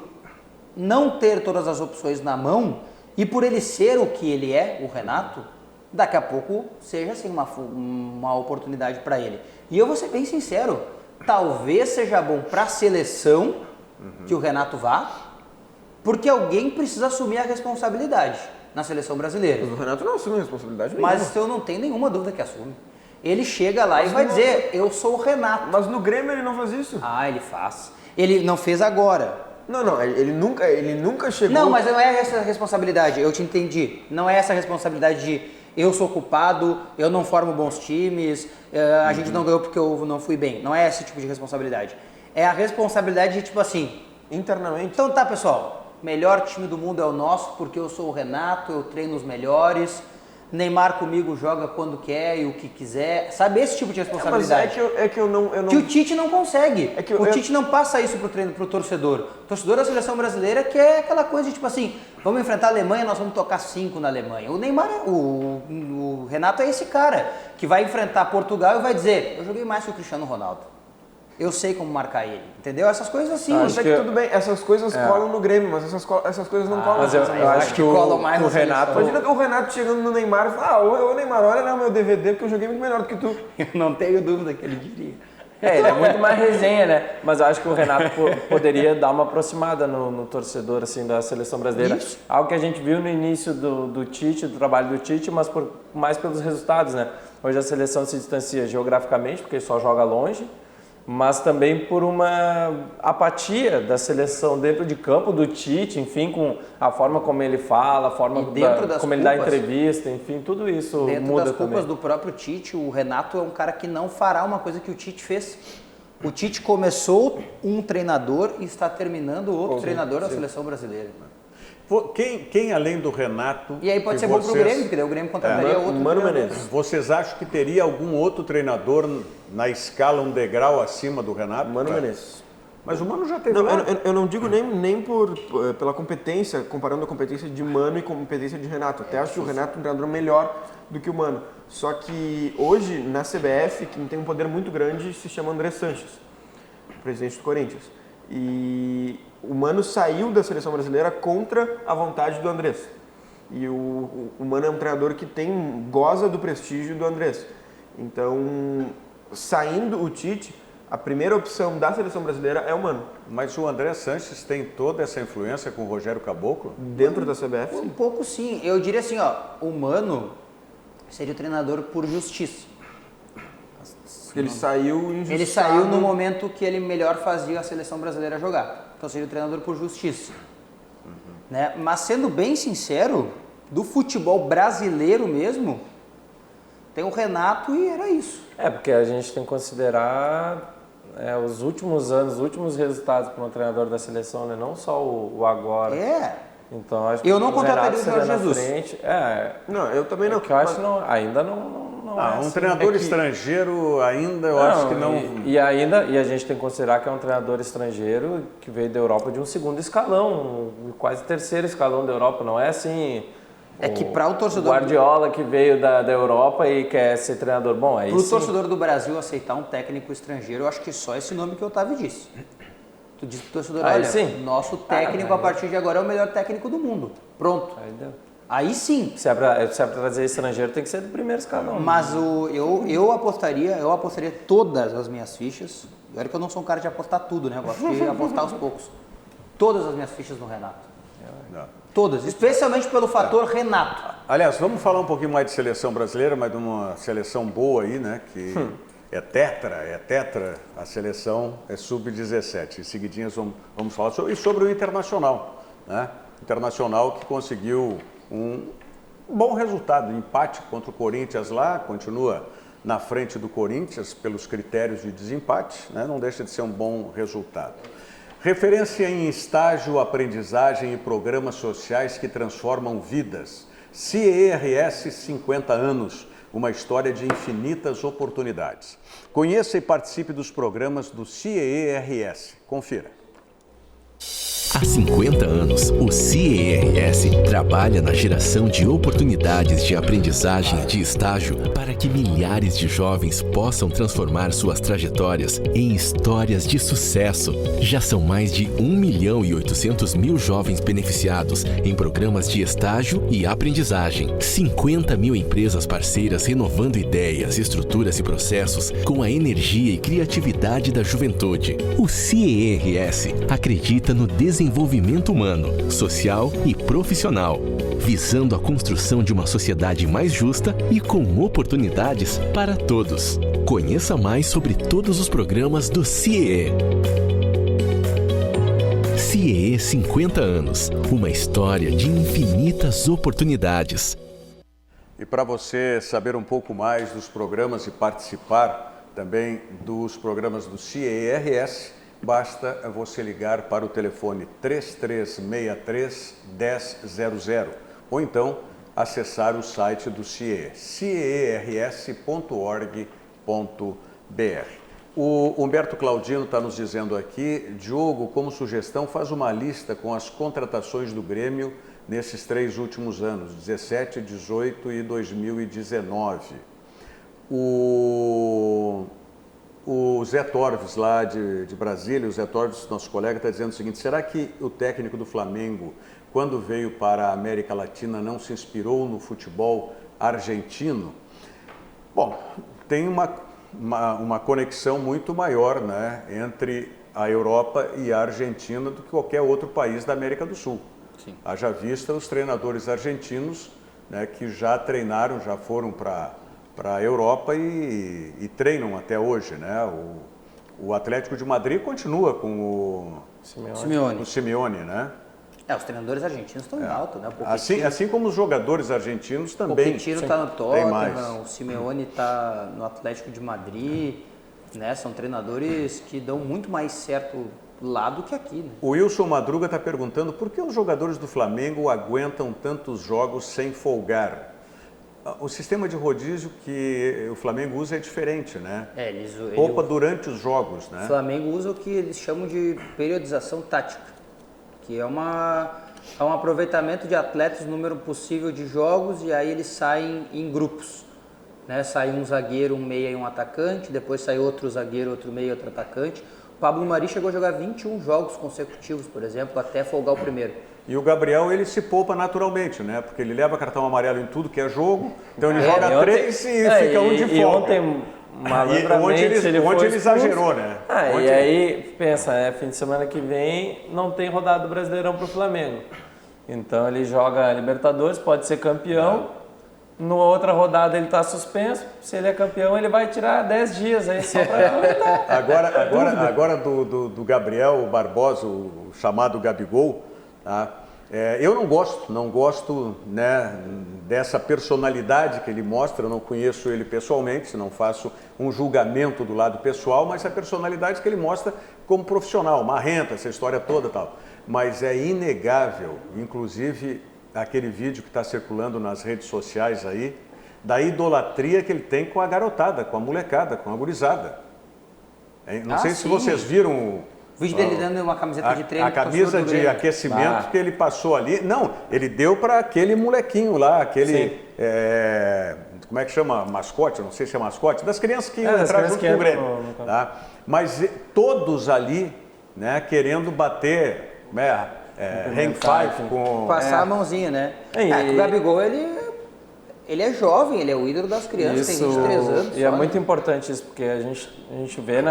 não ter todas as opções na mão e por ele ser o que ele é, o Renato, daqui a pouco seja assim uma oportunidade para ele. E eu vou ser bem sincero, talvez seja bom para a seleção que o Renato vá, porque alguém precisa assumir a responsabilidade na seleção brasileira. Mas o Renato não assume a responsabilidade nenhuma. Mas eu não tenho nenhuma dúvida que assume. Ele chega lá e vai dizer, eu sou o Renato. Mas no Grêmio ele não faz isso. Ah, ele faz. Ele não fez agora. Não, ele nunca chegou... Não, mas não é essa responsabilidade, eu te entendi. Não é essa responsabilidade de eu sou culpado, eu não formo bons times, a gente não ganhou porque eu não fui bem. Não é esse tipo de responsabilidade. É a responsabilidade de tipo assim... Internamente. Então tá, pessoal, melhor time do mundo é o nosso porque eu sou o Renato, eu treino os melhores... Neymar comigo joga quando quer e o que quiser. Sabe, esse tipo de responsabilidade. Mas eu não... Que o Tite não consegue. O Tite não passa isso pro torcedor. O torcedor da seleção brasileira quer aquela coisa de tipo assim, vamos enfrentar a Alemanha, nós vamos tocar 5 na Alemanha. O Neymar, o Renato é esse cara que vai enfrentar Portugal e vai dizer, eu joguei mais que o Cristiano Ronaldo. Eu sei como marcar ele, entendeu? Essas coisas assim. Mas é que tudo bem, essas coisas colam no Grêmio, mas essas coisas não colam. Mas eu acho que o Renato... Imagina o Renato chegando no Neymar e fala, ô Neymar, olha lá o meu DVD porque eu joguei muito melhor do que tu. Eu não tenho dúvida que ele diria. Ele é muito mais resenha, né? Mas eu acho que o Renato poderia dar uma aproximada no torcedor assim, da seleção brasileira. Isso. Algo que a gente viu no início do Tite, do trabalho do Tite, mas mais pelos resultados, né? Hoje a seleção se distancia geograficamente, porque só joga longe, mas também por uma apatia da seleção dentro de campo, do Tite, enfim, com a forma como ele fala, a forma como ele dá entrevista, enfim, tudo isso dentro muda das culpas também. do próprio Tite, o Renato é um cara que não fará uma coisa que o Tite fez. O Tite começou um treinador e está terminando outro treinador da seleção brasileira. Quem além do Renato... E aí pode ser bom pro Grêmio, porque daí o Grêmio contrataria outro Mano treinador. Menezes. Vocês acham que teria algum outro treinador na escala, um degrau acima do Renato? Mano Menezes. Mas o Mano já teve Não, lá. eu não digo nem pela competência, comparando a competência de Mano e competência de Renato. Até acho que o Renato é um treinador melhor do que o Mano. Só que hoje, na CBF, quem tem um poder muito grande se chama André Sanches, presidente do Corinthians. E o Mano saiu da seleção brasileira contra a vontade do Andrés. E o Mano é um treinador que goza do prestígio do Andrés. Então, saindo o Tite, a primeira opção da seleção brasileira é o Mano. Mas o André Sanches tem toda essa influência com o Rogério Caboclo? Dentro da CBF? Um pouco sim. Eu diria assim, ó, o Mano seria o treinador por justiça. Porque ele saiu injustiçado. Ele saiu no momento que ele melhor fazia a seleção brasileira jogar. Então seria o treinador por justiça. Né? Mas sendo bem sincero, do futebol brasileiro mesmo, tem o Renato e era isso. Porque a gente tem que considerar os últimos anos, os últimos resultados para um treinador da seleção, né? Não só o agora. Então, acho que eu não o contrataria o Renato Jorge Jesus. frente. Não, eu também não. Que eu acho que ainda não é Um assim. treinador estrangeiro ainda, eu acho que não... E a gente tem que considerar que é um treinador estrangeiro que veio da Europa de um segundo escalão, quase terceiro escalão da Europa, não é assim... É que para o torcedor... Guardiola que veio da Europa e quer ser treinador bom, aí para o sim. torcedor do Brasil aceitar um técnico estrangeiro, eu acho que só esse nome que o Otávio disse. Tu disse pro torcedor, Aí olha, sim. nosso técnico a partir de agora é o melhor técnico do mundo. Pronto. Aí deu. Aí sim. Se é pra trazer estrangeiro, tem que ser do primeiro escalão. Mas eu apostaria todas as minhas fichas. Olha que eu não sou um cara de apostar tudo, né? Eu gosto de apostar aos poucos. Todas as minhas fichas no Renato. Todas. Especialmente pelo fator Renato. Aliás, vamos falar um pouquinho mais de seleção brasileira, mas de uma seleção boa aí, né? Que é tetra, a seleção é sub-17. Em seguidinhas vamos falar sobre o Internacional, né? Internacional que conseguiu um bom resultado, empate contra o Corinthians lá, continua na frente do Corinthians pelos critérios de desempate, né? Não deixa de ser um bom resultado. Referência em estágio, aprendizagem e programas sociais que transformam vidas. CIERS 50 anos, uma história de infinitas oportunidades. Conheça e participe dos programas do CIERS. Confira. Há 50 anos, o CIERS trabalha na geração de oportunidades de aprendizagem e de estágio para que milhares de jovens possam transformar suas trajetórias em histórias de sucesso. Já são mais de 1.800.000 jovens beneficiados em programas de estágio e aprendizagem. 50 mil empresas parceiras renovando ideias, estruturas e processos com a energia e criatividade da juventude. O CIERS acredita no desenvolvimento humano, social e profissional, visando a construção de uma sociedade mais justa e com oportunidades para todos. Conheça mais sobre todos os programas do CIE. CIE 50 anos, uma história de infinitas oportunidades. E para você saber um pouco mais dos programas e participar também dos programas do CIERS, basta você ligar para o telefone 3363-1000 ou então acessar o site do CIE, ciers.org.br. O Humberto Claudino está nos dizendo aqui, Diogo, como sugestão, faz uma lista com as contratações do Grêmio nesses 3 últimos anos, 17, 18 e 2019. O Zé Torves, lá de Brasília, o Zé Torves, nosso colega, está dizendo o seguinte: será que o técnico do Flamengo, quando veio para a América Latina, não se inspirou no futebol argentino? Bom, tem uma conexão muito maior, né, entre a Europa e a Argentina do que qualquer outro país da América do Sul. Sim. Haja vista os treinadores argentinos, né, que já treinaram, já foram para a Europa e treinam até hoje, né? O Atlético de Madrid continua com o Simeone, né? Os treinadores argentinos estão em alta, né? Assim como os jogadores argentinos também. O Pochettino está no Tottenham, o Simeone está no Atlético de Madrid, né? São treinadores que dão muito mais certo lá do que aqui, né? O Wilson Madruga está perguntando por que os jogadores do Flamengo aguentam tantos jogos sem folgar. O sistema de rodízio que o Flamengo usa é diferente, né? Poupa durante os jogos, né? O Flamengo usa o que eles chamam de periodização tática, que é um aproveitamento de atletas, número possível de jogos, e aí eles saem em grupos, né? Sai um zagueiro, um meia e um atacante, depois sai outro zagueiro, outro meia e outro atacante. O Pablo Mari chegou a jogar 21 jogos consecutivos, por exemplo, até folgar o primeiro. E o Gabriel, ele se poupa naturalmente, né? Porque ele leva cartão amarelo em tudo que é jogo, então ele joga 3 e fica um de folga. E ontem, malandramente, onde ele exagerou, né? E aí, pensa, fim de semana que vem não tem rodada do Brasileirão para o Flamengo. Então ele joga Libertadores, pode ser campeão. Na outra rodada ele está suspenso. Se ele é campeão, ele vai tirar 10 dias aí só para aproveitar. Agora do Gabriel Barbosa, o chamado Gabigol, tá? Eu não gosto, né, dessa personalidade que ele mostra. Eu não conheço ele pessoalmente, não faço um julgamento do lado pessoal, mas a personalidade que ele mostra como profissional, marrenta, essa história toda e tal. Mas é inegável, inclusive aquele vídeo que está circulando nas redes sociais aí, da idolatria que ele tem com a garotada, com a molecada, com a gurizada. Não sei se vocês viram o vídeo dele dando uma camiseta de treino. A camisa de aquecimento que ele passou ali. Não, ele deu para aquele molequinho lá, aquele... como é que chama? Mascote? Não sei se é mascote. Das crianças que iam entrar junto com o Grêmio. Tá? Mas todos ali, né, querendo bater... hang five com... Passar a mãozinha, né? O Gabigol, ele é jovem, ele é o ídolo das crianças, tem 23 anos. E é muito importante isso, porque a gente vê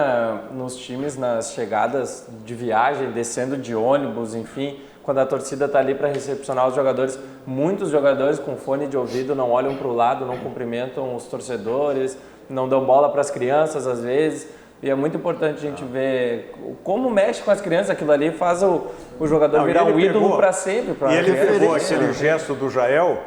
nos times, nas chegadas de viagem, descendo de ônibus, enfim, quando a torcida está ali para recepcionar os jogadores, muitos jogadores com fone de ouvido não olham para o lado, não cumprimentam os torcedores, não dão bola para as crianças às vezes. E é muito importante a gente ver como mexe com as crianças, aquilo ali faz o jogador virar um ídolo para sempre. E ele pegou aquele gesto do Jael,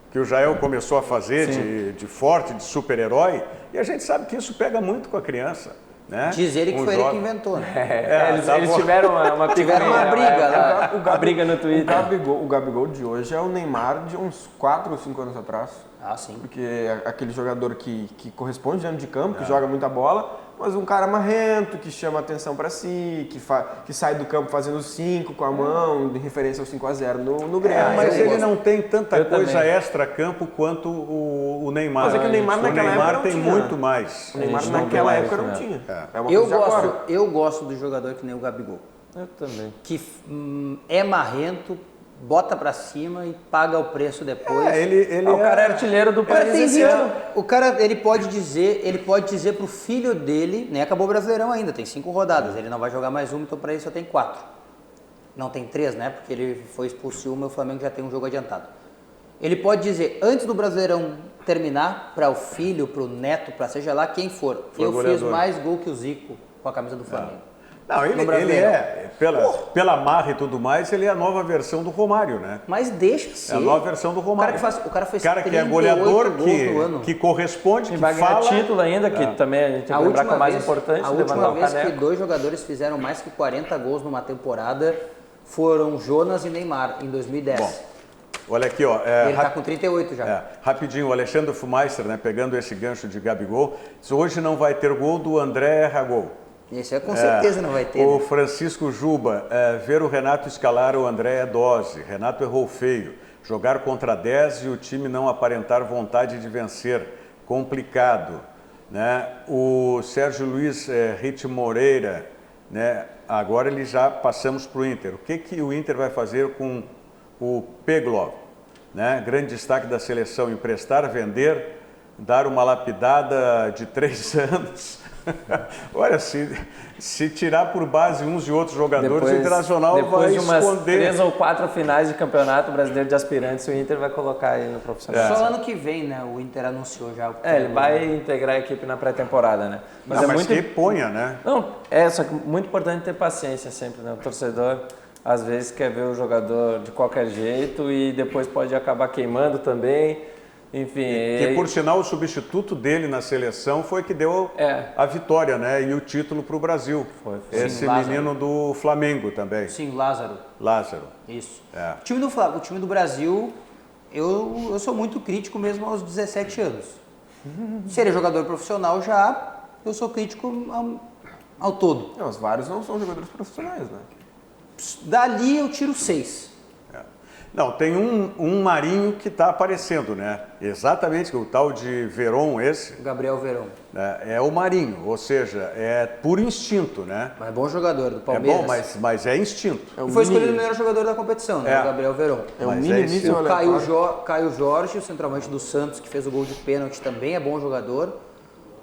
que o Jael começou a fazer de forte, de super-herói, e a gente sabe que isso pega muito com a criança. Né? Diz ele que foi ele que inventou, né? Eles tiveram uma briga uma briga no Twitter. O Gabigol de hoje é o Neymar de uns 4 ou 5 anos atrás. Ah, sim. Porque aquele jogador que corresponde dentro de campo, que joga muita bola, mas um cara marrento, que chama atenção para si, que sai do campo fazendo 5 com a mão, em referência ao 5-0 no Grêmio. Mas ele não tem tanta coisa também. extra-campo quanto o Neymar. Mas é que o Neymar naquela época não tem tinha. muito mais. O Neymar Eles não naquela tem época mais, não né? tinha. É uma coisa de agora. Eu gosto do jogador que nem o Gabigol, Eu também. que é marrento, bota pra cima e paga o preço depois. O cara é artilheiro do O cara país tem esse 20 ano. anos. O cara, ele pode dizer pro filho dele, nem acabou o Brasileirão ainda, tem 5 rodadas, ele não vai jogar mais uma, então pra ele só tem 4. Não tem 3, né? Porque ele foi expulso em uma e o Flamengo já tem um jogo adiantado. Ele pode dizer, antes do Brasileirão terminar, para o filho, para o neto, para seja lá quem for, eu fiz mais gol que o Zico com a camisa do Flamengo. Não, ele é, pela marra e tudo mais, ele é a nova versão do Romário, né? Mas deixa ser. É a nova versão do Romário. O cara fez cara que é 38 goleador, gols no ano. que corresponde, E que vai ganhar fala... título ainda, que também a gente tem que lembrar que é o mais importante, a levantar última o vez que caneco. 2 jogadores fizeram mais que 40 gols numa temporada foram Jonas e Neymar, em 2010. Bom, olha aqui, ó. Ele tá com 38 já. Rapidinho, o Alexandre Fumeister, né, pegando esse gancho de Gabigol, diz, hoje não vai ter gol do André Ragol. Esse com certeza não vai ter. O né? Francisco Juba, ver o Renato escalar o André é dose. Renato errou feio. Jogar contra 10 e o time não aparentar vontade de vencer. Complicado. Né? O Sérgio Luiz Rit Moreira, né? Agora ele já passamos para o Inter. O que o Inter vai fazer com o Peglov? Né? Grande destaque da seleção, emprestar, vender, dar uma lapidada de 3 anos. Olha, se tirar por base uns e outros jogadores, o Internacional vai depois de umas esconder. 3 ou 4 finais de campeonato brasileiro de aspirantes, o Inter vai colocar aí no profissional. Só ano que vem, né? O Inter anunciou já. Ele vai integrar a equipe na pré-temporada, né? Mas que ponha, né? Não, só que muito importante ter paciência sempre, né? O torcedor às vezes quer ver o jogador de qualquer jeito e depois pode acabar queimando também. Enfim, que por sinal o substituto dele na seleção foi que deu a vitória, né? E o título para o Brasil. Foi. Esse Sim, Lázaro. menino do Flamengo também. Sim, Lázaro. Isso. O time do Brasil, eu sou muito crítico mesmo aos 17 anos. Se ele é jogador profissional já, eu sou crítico ao todo. Não, os vários não são jogadores profissionais, né? Dali eu tiro 6. Não, tem um Marinho que está aparecendo, né? Exatamente, o tal de Veron esse. Gabriel Veron. É o Marinho, ou seja, é por instinto, né? Mas bom jogador do Palmeiras. É bom, mas é instinto. E foi escolhido o melhor jogador da competição, né? O Gabriel Veron. É um mini-míssil O Caio Jorge, o centroavante do Santos, que fez o gol de pênalti, também é bom jogador.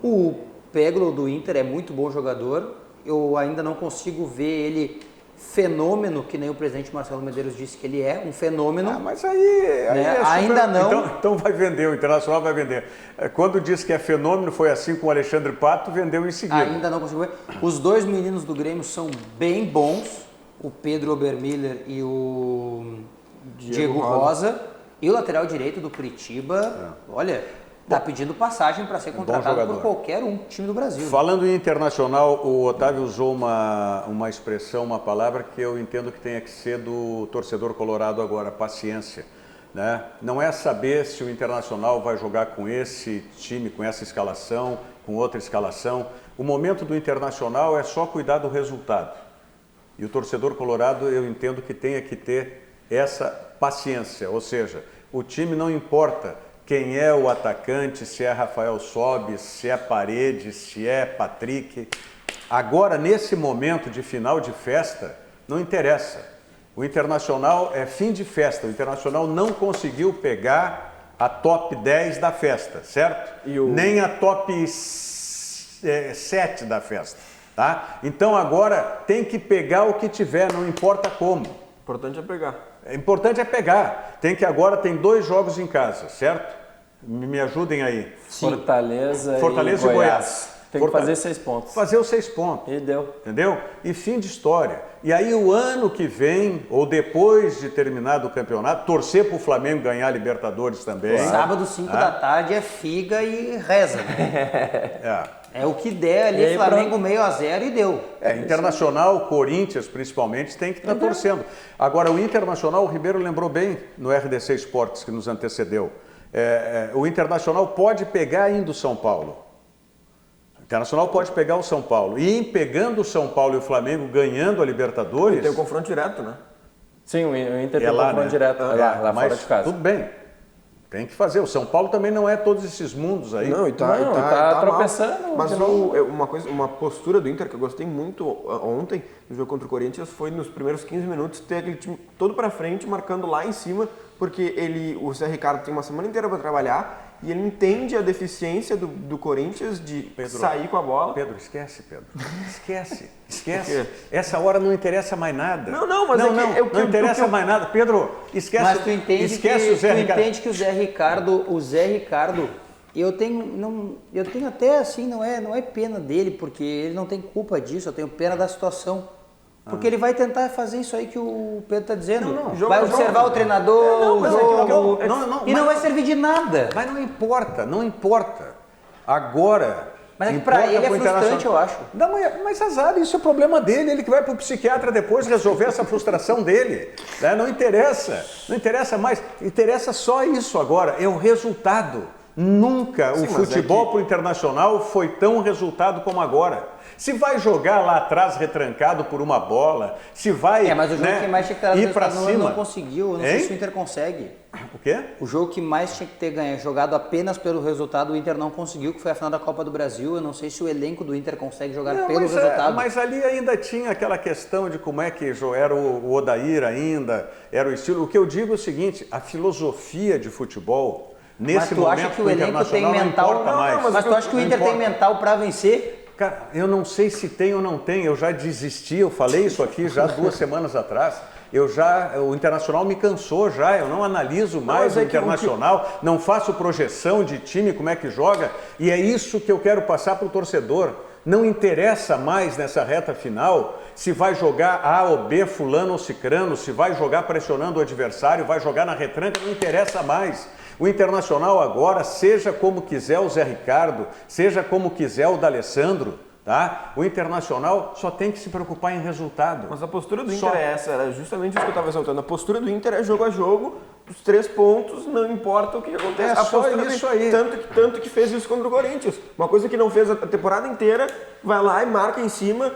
O Peglo do Inter é muito bom jogador. Eu ainda não consigo ver ele fenômeno, que nem o presidente Marcelo Medeiros disse que ele é, um fenômeno. Mas aí né? Ainda não. Então vai vender, o Internacional vai vender. Quando disse que é fenômeno, foi assim com o Alexandre Pato, vendeu em seguida. Ainda não consigo ver. Os 2 meninos do Grêmio são bem bons, o Pedro Obermiller e o Diego Rosa. E o lateral direito do Curitiba, olha, tá pedindo passagem para ser contratado por qualquer time do Brasil. Falando em Internacional, o Otávio usou uma expressão, uma palavra que eu entendo que tenha que ser do torcedor colorado agora, paciência. Né? Não é saber se o Internacional vai jogar com esse time, com essa escalação, com outra escalação. O momento do Internacional é só cuidar do resultado. E o torcedor colorado, eu entendo que tenha que ter essa paciência. Ou seja, o time não importa quem é o atacante, se é Rafael Sobis, se é Paredes, se é Patrick. Agora, nesse momento de final de festa, não interessa. O Internacional é fim de festa. O Internacional não conseguiu pegar a top 10 da festa, certo? Nem a top 7 da festa, tá? Então agora tem que pegar o que tiver, não importa como. O importante é pegar. O importante é pegar. Tem 2 jogos em casa, certo? Me ajudem aí. Sim. Fortaleza e Goiás. Tem que fazer 6 pontos. Fazer os 6 pontos. E deu. Entendeu? E fim de história. E aí o ano que vem, ou depois de terminado o campeonato, torcer para o Flamengo ganhar a Libertadores também. Sábado, 5 da tarde, é figa e reza. Né? É o que der ali, Flamengo meio a 0 e deu. Internacional, Corinthians principalmente, tem que estar torcendo. Agora, o Internacional, o Ribeiro lembrou bem no RDC Esportes, que nos antecedeu. O Internacional pode pegar ainda o São Paulo. Internacional pode pegar o São Paulo. E em pegando o São Paulo e o Flamengo ganhando a Libertadores... Tem o confronto direto, né? Sim, o Inter tem lá, confronto né? direto lá mas fora de casa. tudo bem. Tem que fazer. O São Paulo também não é todos esses mundos aí. Não, tá tropeçando. Mas uma postura do Inter que eu gostei muito ontem, no jogo contra o Corinthians, foi nos primeiros 15 minutos ter aquele time todo pra frente, marcando lá em cima, porque o Zé Ricardo tem uma semana inteira para trabalhar e ele entende a deficiência do Corinthians de sair com a bola. Pedro, esquece, Pedro. Esquece. Essa hora não interessa mais nada. Não interessa mais nada. Pedro, esquece. Mas tu entende esquece o Zé Ricardo. Entende que o Zé Ricardo, eu tenho até assim, não é pena dele, porque ele não tem culpa disso, eu tenho pena da situação. Porque ele vai tentar fazer isso aí que o Pedro está dizendo. Vai observar o treinador, e não vai servir de nada. Mas não importa. Agora... Mas é que para ele é frustrante, eu acho. Não, mas azar, isso é problema dele. Ele que vai para o psiquiatra depois resolver essa frustração dele. Né? Não interessa mais. Interessa só isso agora, é o resultado. Nunca o futebol para o Internacional foi tão resultado como agora. Se vai jogar lá atrás retrancado por uma bola, se vai mas o jogo que mais tinha que ter ir para cima, não conseguiu, não sei se o Inter consegue. O quê? O jogo que mais tinha que ter jogado apenas pelo resultado, o Inter não conseguiu, que foi a final da Copa do Brasil. Eu não sei se o elenco do Inter consegue jogar pelo resultado. Mas ali ainda tinha aquela questão de como é que era o Odair ainda, era o estilo. O que eu digo é o seguinte, a filosofia de futebol, nesse momento, acha que o elenco tem mental? Mas tu acha que o Inter tem mental para vencer? Cara, eu não sei se tem ou não tem, eu já desisti, eu falei isso aqui já 2 semanas atrás. O Internacional me cansou já, eu não analiso mais o Internacional, não faço projeção de time, como é que joga, e é isso que eu quero passar para o torcedor. Não interessa mais nessa reta final se vai jogar A ou B, fulano ou cicrano, se vai jogar pressionando o adversário, vai jogar na retranca, não interessa mais. O Internacional agora, seja como quiser o Zé Ricardo, seja como quiser o D'Alessandro, tá? O Internacional só tem que se preocupar em resultado. Mas a postura do Inter é essa, era justamente isso que eu estava exaltando. A postura do Inter é jogo a jogo, os 3 pontos, não importa o que acontece. É só isso aí. Tanto que fez isso contra o Corinthians. Uma coisa que não fez a temporada inteira, vai lá e marca em cima,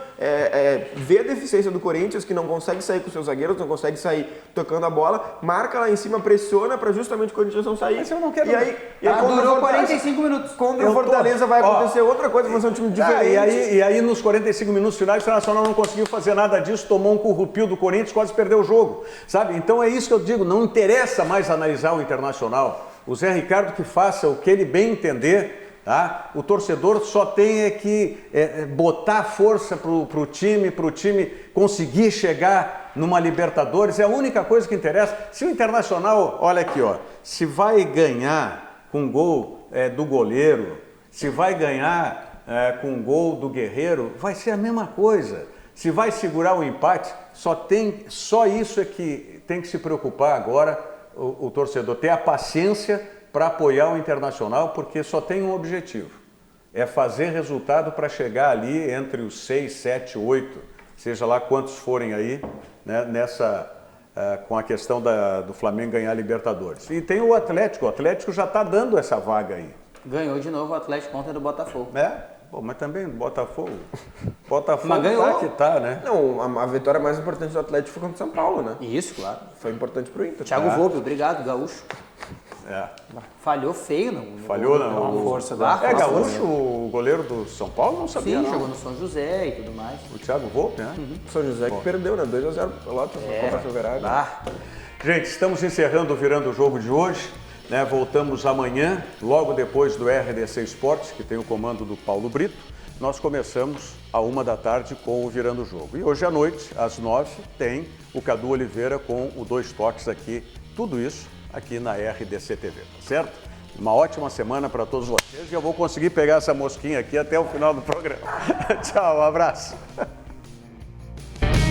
vê a deficiência do Corinthians, que não consegue sair com seus zagueiros, não consegue sair tocando a bola, marca lá em cima, pressiona para justamente o Corinthians não sair. Mas eu não quero... E aí durou 45 minutos. Contra o Fortaleza vai acontecer outra coisa, vai ser um time diferente. E aí nos 45 minutos finais, o Internacional não conseguiu fazer nada disso, tomou um currupio do Corinthians, quase perdeu o jogo, sabe? Então é isso que eu digo, não interessa mais analisar o Internacional. O Zé Ricardo que faça o que ele bem entender, tá? O torcedor só tem que botar força para o time conseguir chegar numa Libertadores, é a única coisa que interessa. Se o Internacional, olha aqui, ó, se vai ganhar com gol do goleiro, se vai ganhar com gol do Guerreiro, vai ser a mesma coisa. Se vai segurar o empate, só isso é que tem que se preocupar agora o torcedor, ter a paciência para apoiar o Internacional, porque só tem um objetivo, é fazer resultado para chegar ali entre os 6, 7, 8, seja lá quantos forem aí, né, com a questão do Flamengo ganhar a Libertadores. E tem o Atlético já está dando essa vaga aí. Ganhou de novo o Atlético ontem do Botafogo. Mas também o Botafogo mas ganhou. Que tá, né? Não, a vitória mais importante do Atlético foi contra o São Paulo, né? Isso, claro. Foi importante pro Inter. Thiago Volpe, obrigado, gaúcho. Falhou feio, não? Falhou, não. A força Gaúcho, o goleiro do São Paulo, não sabia. Sim, não. jogou no São José e tudo mais. O Thiago Volpe, né? O São José que perdeu, né? 2-0 Pelotas na Copa Silverado. Gente, estamos encerrando o Virando o Jogo de hoje. Né? Voltamos amanhã, logo depois do RDC Esportes, que tem o comando do Paulo Brito. Nós começamos à 1h com o Virando o Jogo. E hoje à noite, às 9h, tem o Cadu Oliveira com o Dois Toques aqui. Tudo isso aqui na RDC TV, tá certo? Uma ótima semana para todos vocês e eu vou conseguir pegar essa mosquinha aqui até o final do programa. Tchau, um abraço.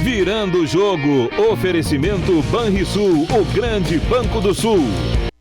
Virando o Jogo, oferecimento Banrisul, o grande Banco do Sul.